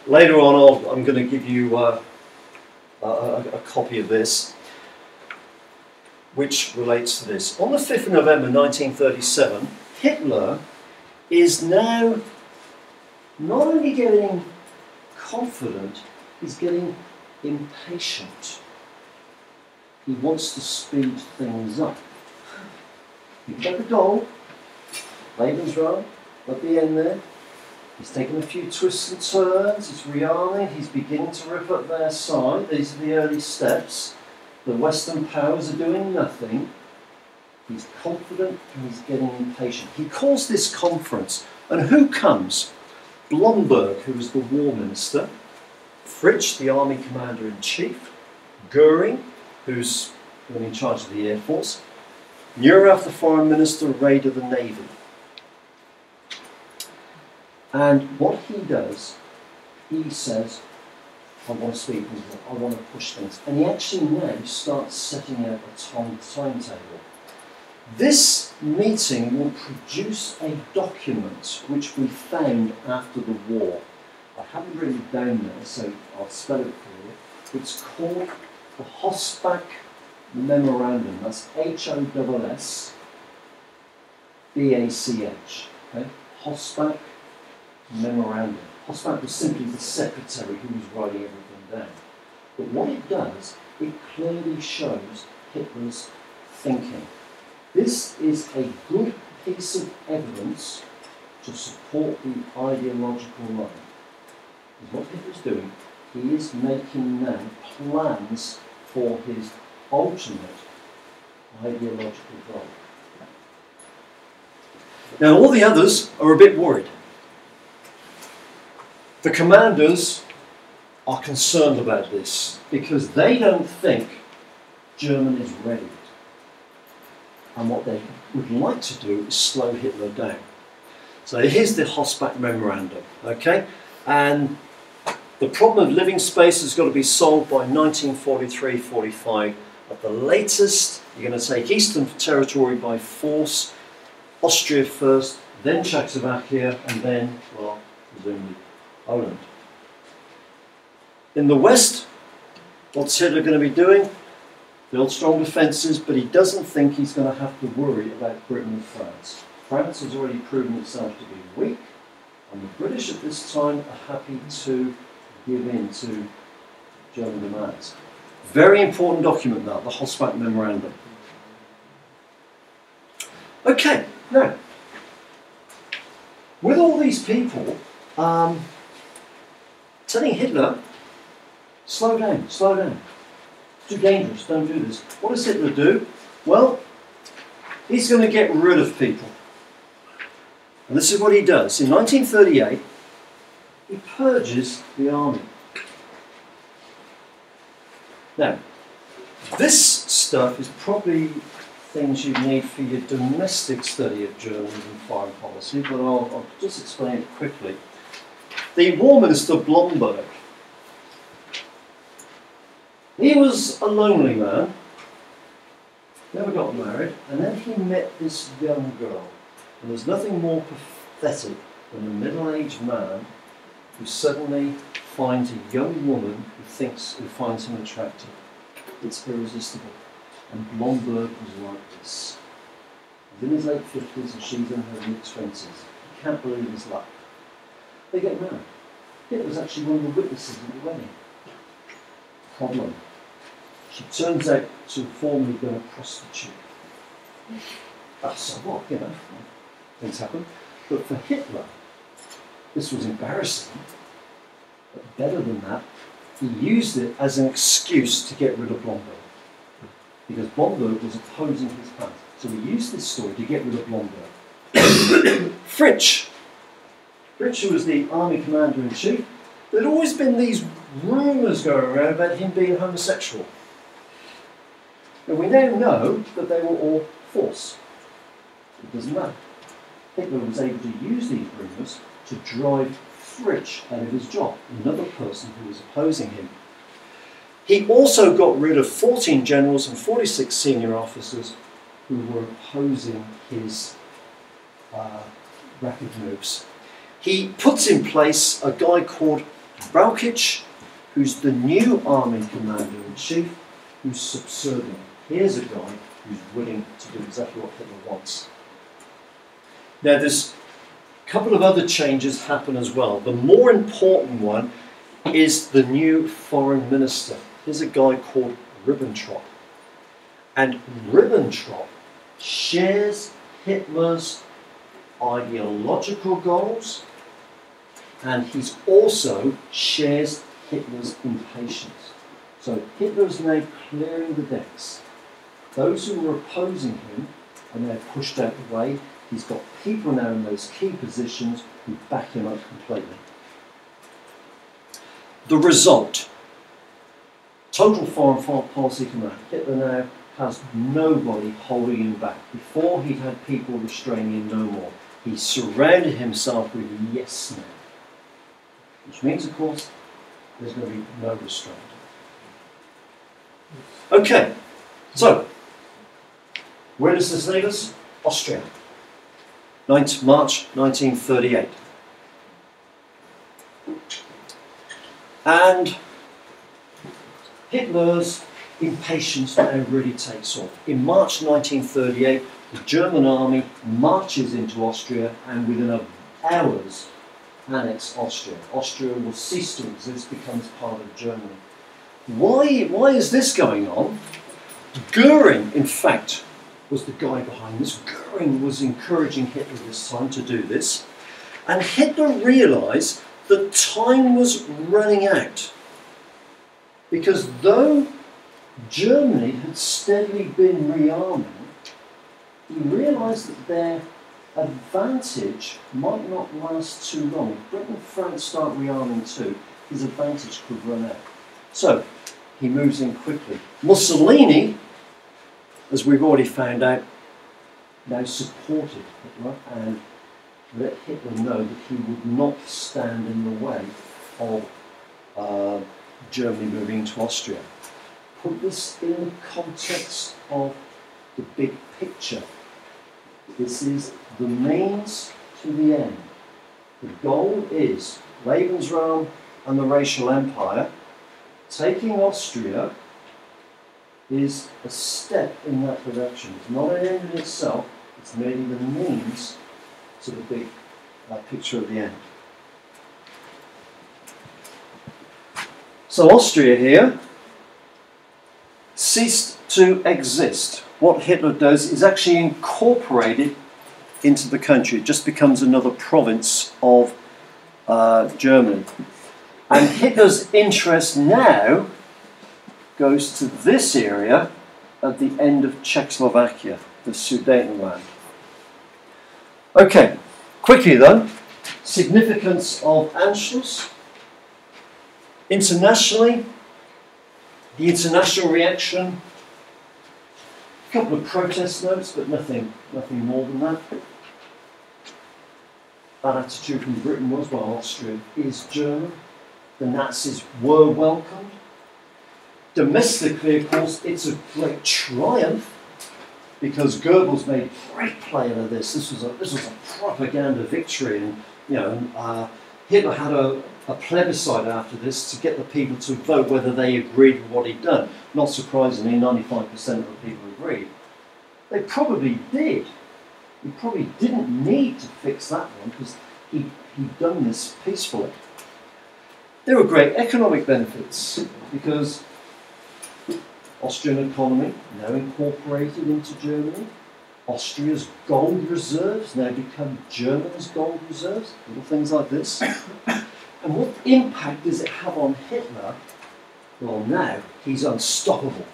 Later on, I'm going to give you a copy of this, which relates to this. On the 5th of November 1937, Hitler is now not only getting confident, he's getting impatient. He wants to speed things up. You've got the goal, Lebensraum, at the end there. He's taken a few twists and turns, he's rearming, he's beginning to rip up their side. These are the early steps. The Western powers are doing nothing. He's confident and he's getting impatient. He calls this conference, and who comes? Blomberg, who was the war minister, Fritsch, the army commander-in-chief, Goering, who's been in charge of the Air Force, Neurath, the foreign minister, Raeder, the navy. And what he does, he says, I want to speed things up, I want to push things. And he actually now starts setting out a timetable. This meeting will produce a document which we found after the war. I haven't written it down there, so I'll spell it for you. It's called the Hossbach Memorandum. That's Hoss, B-A-C-H. Okay? Hossbach Memorandum. Hossbach was simply the secretary who was writing everything down. But what it does, it clearly shows Hitler's thinking. This is a good piece of evidence to support the ideological line. Because what Hitler's doing, he is making now plans for his ultimate ideological goal. Now all the others are a bit worried. The commanders are concerned about this because they don't think Germany is ready. And what they would like to do is slow Hitler down. So here's the Hossbach Memorandum, okay? And the problem of living space has got to be solved by 1943-45. At the latest, you're going to take Eastern territory by force, Austria first, then Czechoslovakia, and then, well, presumably Poland. In the West, what's Hitler going to be doing? Build strong defences, but he doesn't think he's going to have to worry about Britain and France. France has already proven itself to be weak, and the British at this time are happy to give in to German demands. Very important document that, the Hossbach Memorandum. Okay, now, with all these people telling Hitler, slow down, slow down. Too dangerous, don't do this. What does Hitler do? Well, he's going to get rid of people. And this is what he does. In 1938, he purges the army. Now, this stuff is probably things you need for your domestic study of Germany and foreign policy, but I'll just explain it quickly. The War Minister Blomberg, he was a lonely man, never got married, and then he met this young girl. And there's nothing more pathetic than a middle-aged man who suddenly finds a young woman who finds him attractive. It's irresistible. And Blomberg was like this. He's in his late 50s and she's in her mid-20s. He can't believe his luck. They get married. Hitler was actually one of the witnesses at the wedding. Problem. She turns out to have formerly been a prostitute. So what, you know, things happen. But for Hitler, this was embarrassing. But better than that, he used it as an excuse to get rid of Blomberg. Because Blomberg was opposing his plans. So he used this story to get rid of Blomberg. Fritsch, who was the army commander-in-chief, there'd always been these rumours going around about him being homosexual. And we now know that they were all false. It doesn't matter. Hitler was able to use these rumours to drive Fritsch out of his job, another person who was opposing him. He also got rid of 14 generals and 46 senior officers who were opposing his rapid moves. He puts in place a guy called Brauchitsch, who's the new army commander-in-chief, who's subservient. Here's a guy who's willing to do exactly what Hitler wants. Now there's a couple of other changes happen as well. The more important one is the new foreign minister. Here's a guy called Ribbentrop. And Ribbentrop shares Hitler's ideological goals, and he also shares Hitler's impatience. So Hitler is now clearing the decks. Those who were opposing him are now pushed out of the way. He's got people now in those key positions who back him up completely. The result, total foreign policy command. Hitler now has nobody holding him back. Before he'd had people restraining him no more. He surrounded himself with yes men. Which means, of course, there's going to be no restraint. Okay, so, where does this leave us? Austria. 9th March 1938. And Hitler's impatience now really takes off. In March 1938, the German army marches into Austria and within hours annex Austria. Austria will cease to exist, becomes part of Germany. Why is this going on? Goering, in fact, was the guy behind this. Goering was encouraging Hitler this time to do this. And Hitler realised that time was running out. Because though Germany had steadily been rearming, he realised that their advantage might not last too long. If Britain and France start rearming too, his advantage could run out. So he moves in quickly. Mussolini, as we've already found out, now supported Hitler and let Hitler know that he would not stand in the way of Germany moving to Austria. Put this in the context of the big picture. This is the means to the end. The goal is Lebensraum and the racial empire. Taking Austria is a step in that direction. It's not an end in itself, it's merely the means to the big picture at the end. So Austria here ceased to exist. What Hitler does is actually incorporate it into the country. It just becomes another province of Germany. And Hitler's interest now goes to this area at the end of Czechoslovakia, the Sudetenland. Okay, quickly then, significance of Anschluss. Internationally, the international reaction, a couple of protest notes, but nothing more than that. That attitude from Britain was, well, Austria is German. The Nazis were welcomed. Domestically, of course, it's a great triumph because Goebbels made great play out of this. This was a propaganda victory, and Hitler had a plebiscite after this to get the people to vote whether they agreed with what he'd done. Not surprisingly, 95% of the people agreed. They probably did. He probably didn't need to fix that one because he'd done this peacefully. There were great economic benefits because Austrian economy now incorporated into Germany. Austria's gold reserves now become Germany's gold reserves, little things like this. And what impact does it have on Hitler? Well, now he's unstoppable.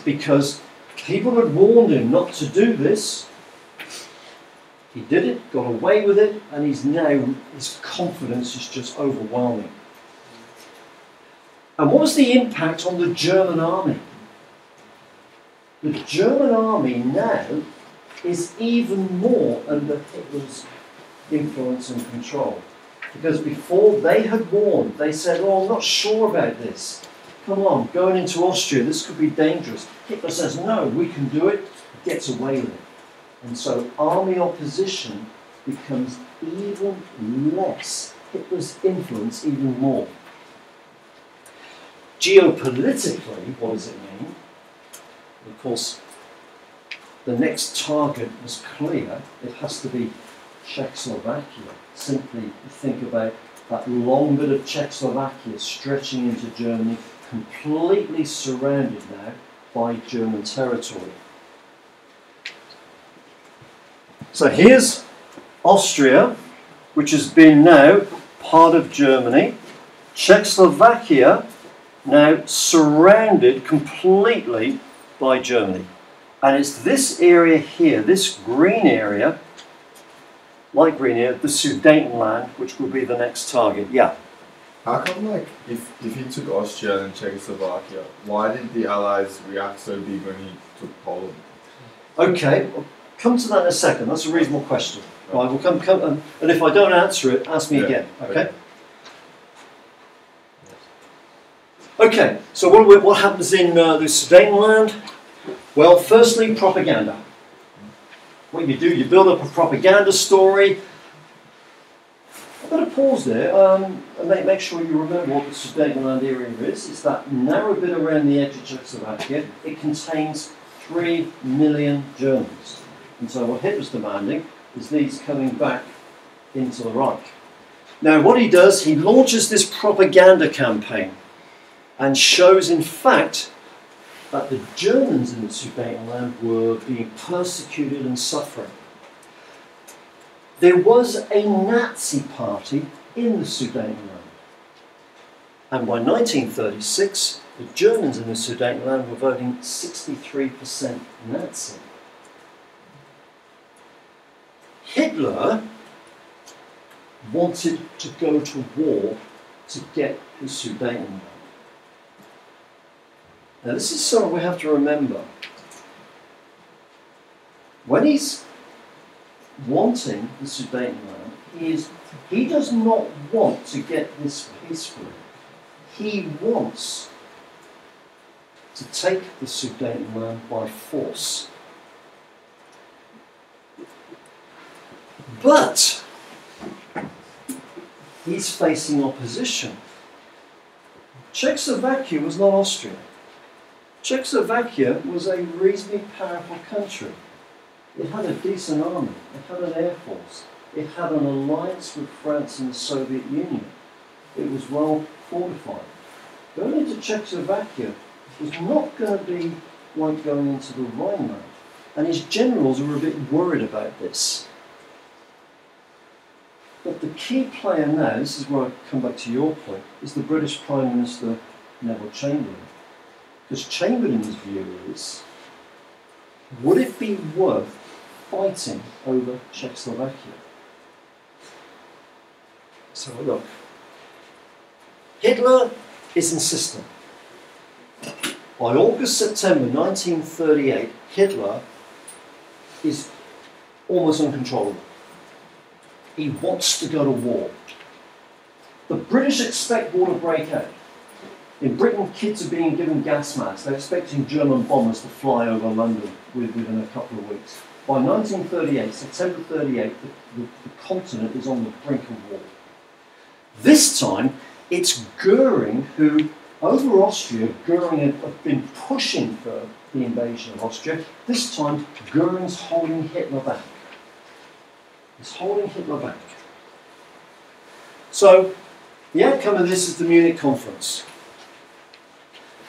Because people had warned him not to do this. He did it, got away with it, and his confidence is just overwhelming. And what was the impact on the German army? The German army now is even more under Hitler's influence and control. Because before they had warned, they said, oh, I'm not sure about this. Come on, going into Austria, this could be dangerous. Hitler says, no, we can do it, gets away with it. And so army opposition becomes even less, Hitler's influence even more. Geopolitically, what does it mean? Of course, the next target was clear. It has to be Czechoslovakia. Simply think about that long bit of Czechoslovakia stretching into Germany, completely surrounded now by German territory. So here's Austria, which has been now part of Germany. Czechoslovakia now surrounded completely by Germany. And it's this area here, this green area, light green area, the Sudetenland, which will be the next target. Yeah. How come, like, if he took Austria and Czechoslovakia, why did the Allies react so big when he took Poland? Okay, we'll come to that in a second. That's a reasonable question. Right, we'll come and if I don't answer it, ask me again. Okay. Okay. So what happens in the Sudetenland? Well, firstly, propaganda. What you do, you build up a propaganda story. going to pause there and make sure you remember what the Sudetenland area is. It's that narrow bit around the edge of Czechoslovakia. It contains 3 million Germans. And so what Hitler's demanding is these coming back into the Reich. Now what he does, he launches this propaganda campaign and shows in fact that the Germans in the Sudetenland were being persecuted and suffering. There was a Nazi party in the Sudetenland. And by 1936, the Germans in the Sudetenland were voting 63% Nazi. Hitler wanted to go to war to get the Sudetenland. Now this is something we have to remember. When he's wanting the Sudetenland, he does not want to get this peacefully. He wants to take the Sudetenland by force. But he's facing opposition. Czechoslovakia was not Austria. Czechoslovakia was a reasonably powerful country. It had a decent army, it had an air force, it had an alliance with France and the Soviet Union. It was well fortified. Going into Czechoslovakia was not going to be like going into the Rhineland. And his generals were a bit worried about this. But the key player now, this is where I come back to your point, is the British Prime Minister Neville Chamberlain. Because Chamberlain's view is, would it be worth fighting over Czechoslovakia? So look, Hitler is insistent. By August, September 1938, Hitler is almost uncontrollable. He wants to go to war. The British expect war to break out. In Britain, kids are being given gas masks. They're expecting German bombers to fly over London within a couple of weeks. By 1938, September 38, the continent is on the brink of war. This time, it's Goering who, over Austria, Goering had been pushing for the invasion of Austria. This time, Goering's holding Hitler back. He's holding Hitler back. So, the outcome of this is the Munich Conference.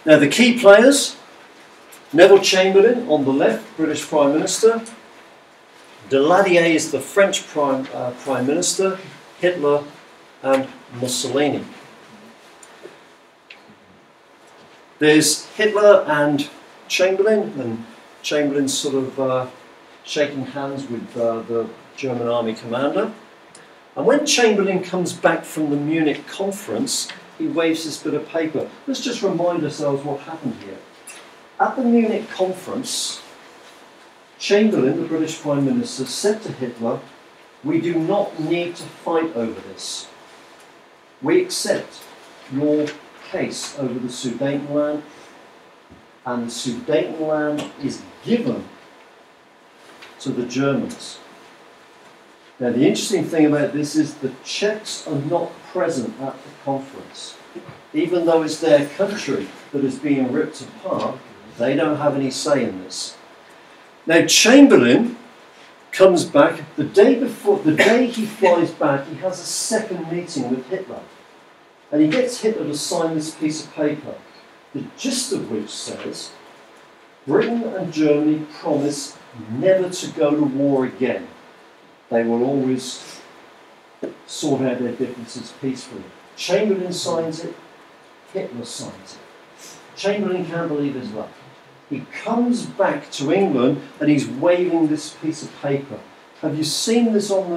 Now the key players, Neville Chamberlain on the left, British Prime Minister. Daladier is the French Prime Minister, Hitler and Mussolini. There's Hitler and Chamberlain's sort of shaking hands with the German army commander. And when Chamberlain comes back from the Munich conference, he waves this bit of paper. Let's just remind ourselves what happened here. At the Munich conference, Chamberlain, the British Prime Minister, said to Hitler, "We do not need to fight over this. We accept your case over the Sudetenland, and the Sudetenland is given to the Germans." Now the interesting thing about this is the Czechs are not present at the conference. Even though it's their country that is being ripped apart, they don't have any say in this. Now Chamberlain comes back, the day he flies back, he has a second meeting with Hitler. And he gets Hitler to sign this piece of paper, the gist of which says, Britain and Germany promise never to go to war again. They will always sort out their differences peacefully. Chamberlain signs it, Hitler signs it. Chamberlain can't believe his luck. He comes back to England and he's waving this piece of paper. Have you seen this in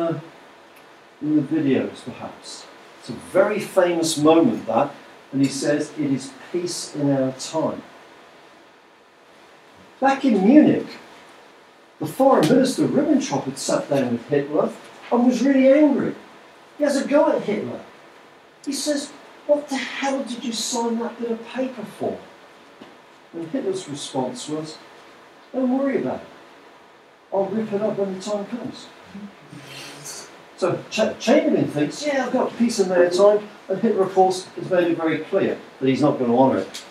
the videos perhaps? It's a very famous moment that, and he says, "It is peace in our time." Back in Munich, the foreign minister Ribbentrop had sat down with Hitler and was really angry. He has a go at Hitler. He says, "What the hell did you sign that bit of paper for?" And Hitler's response was, "Don't worry about it. I'll rip it up when the time comes." So Chamberlain thinks, yeah, I've got peace and maritime, and Hitler, of course, has made it very clear that he's not going to honour it.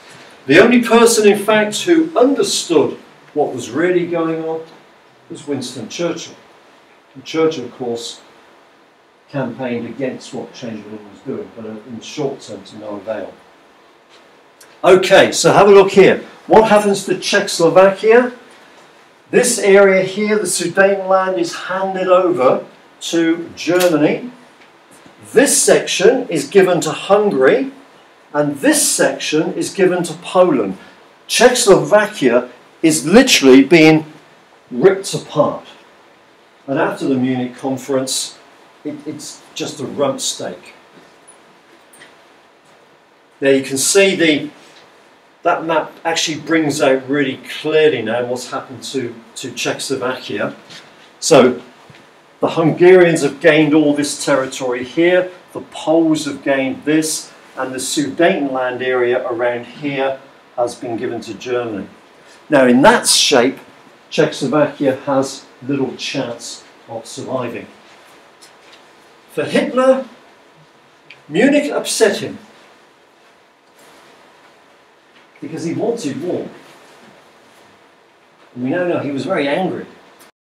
The only person, in fact, who understood what was really going on was Winston Churchill. And Churchill, of course, campaigned against what Chamberlain was doing, but in the short term to no avail. Okay, so have a look here. What happens to Czechoslovakia? This area here, the Sudetenland, is handed over to Germany. This section is given to Hungary, and this section is given to Poland. Czechoslovakia is literally being ripped apart. And after the Munich conference, it's just a rump steak. There you can see that map actually brings out really clearly now what's happened to Czechoslovakia. So the Hungarians have gained all this territory here, the Poles have gained this, and the Sudetenland area around here has been given to Germany. Now in that shape, Czechoslovakia has little chance of surviving. For Hitler, Munich upset him because he wanted war. And we now know he was very angry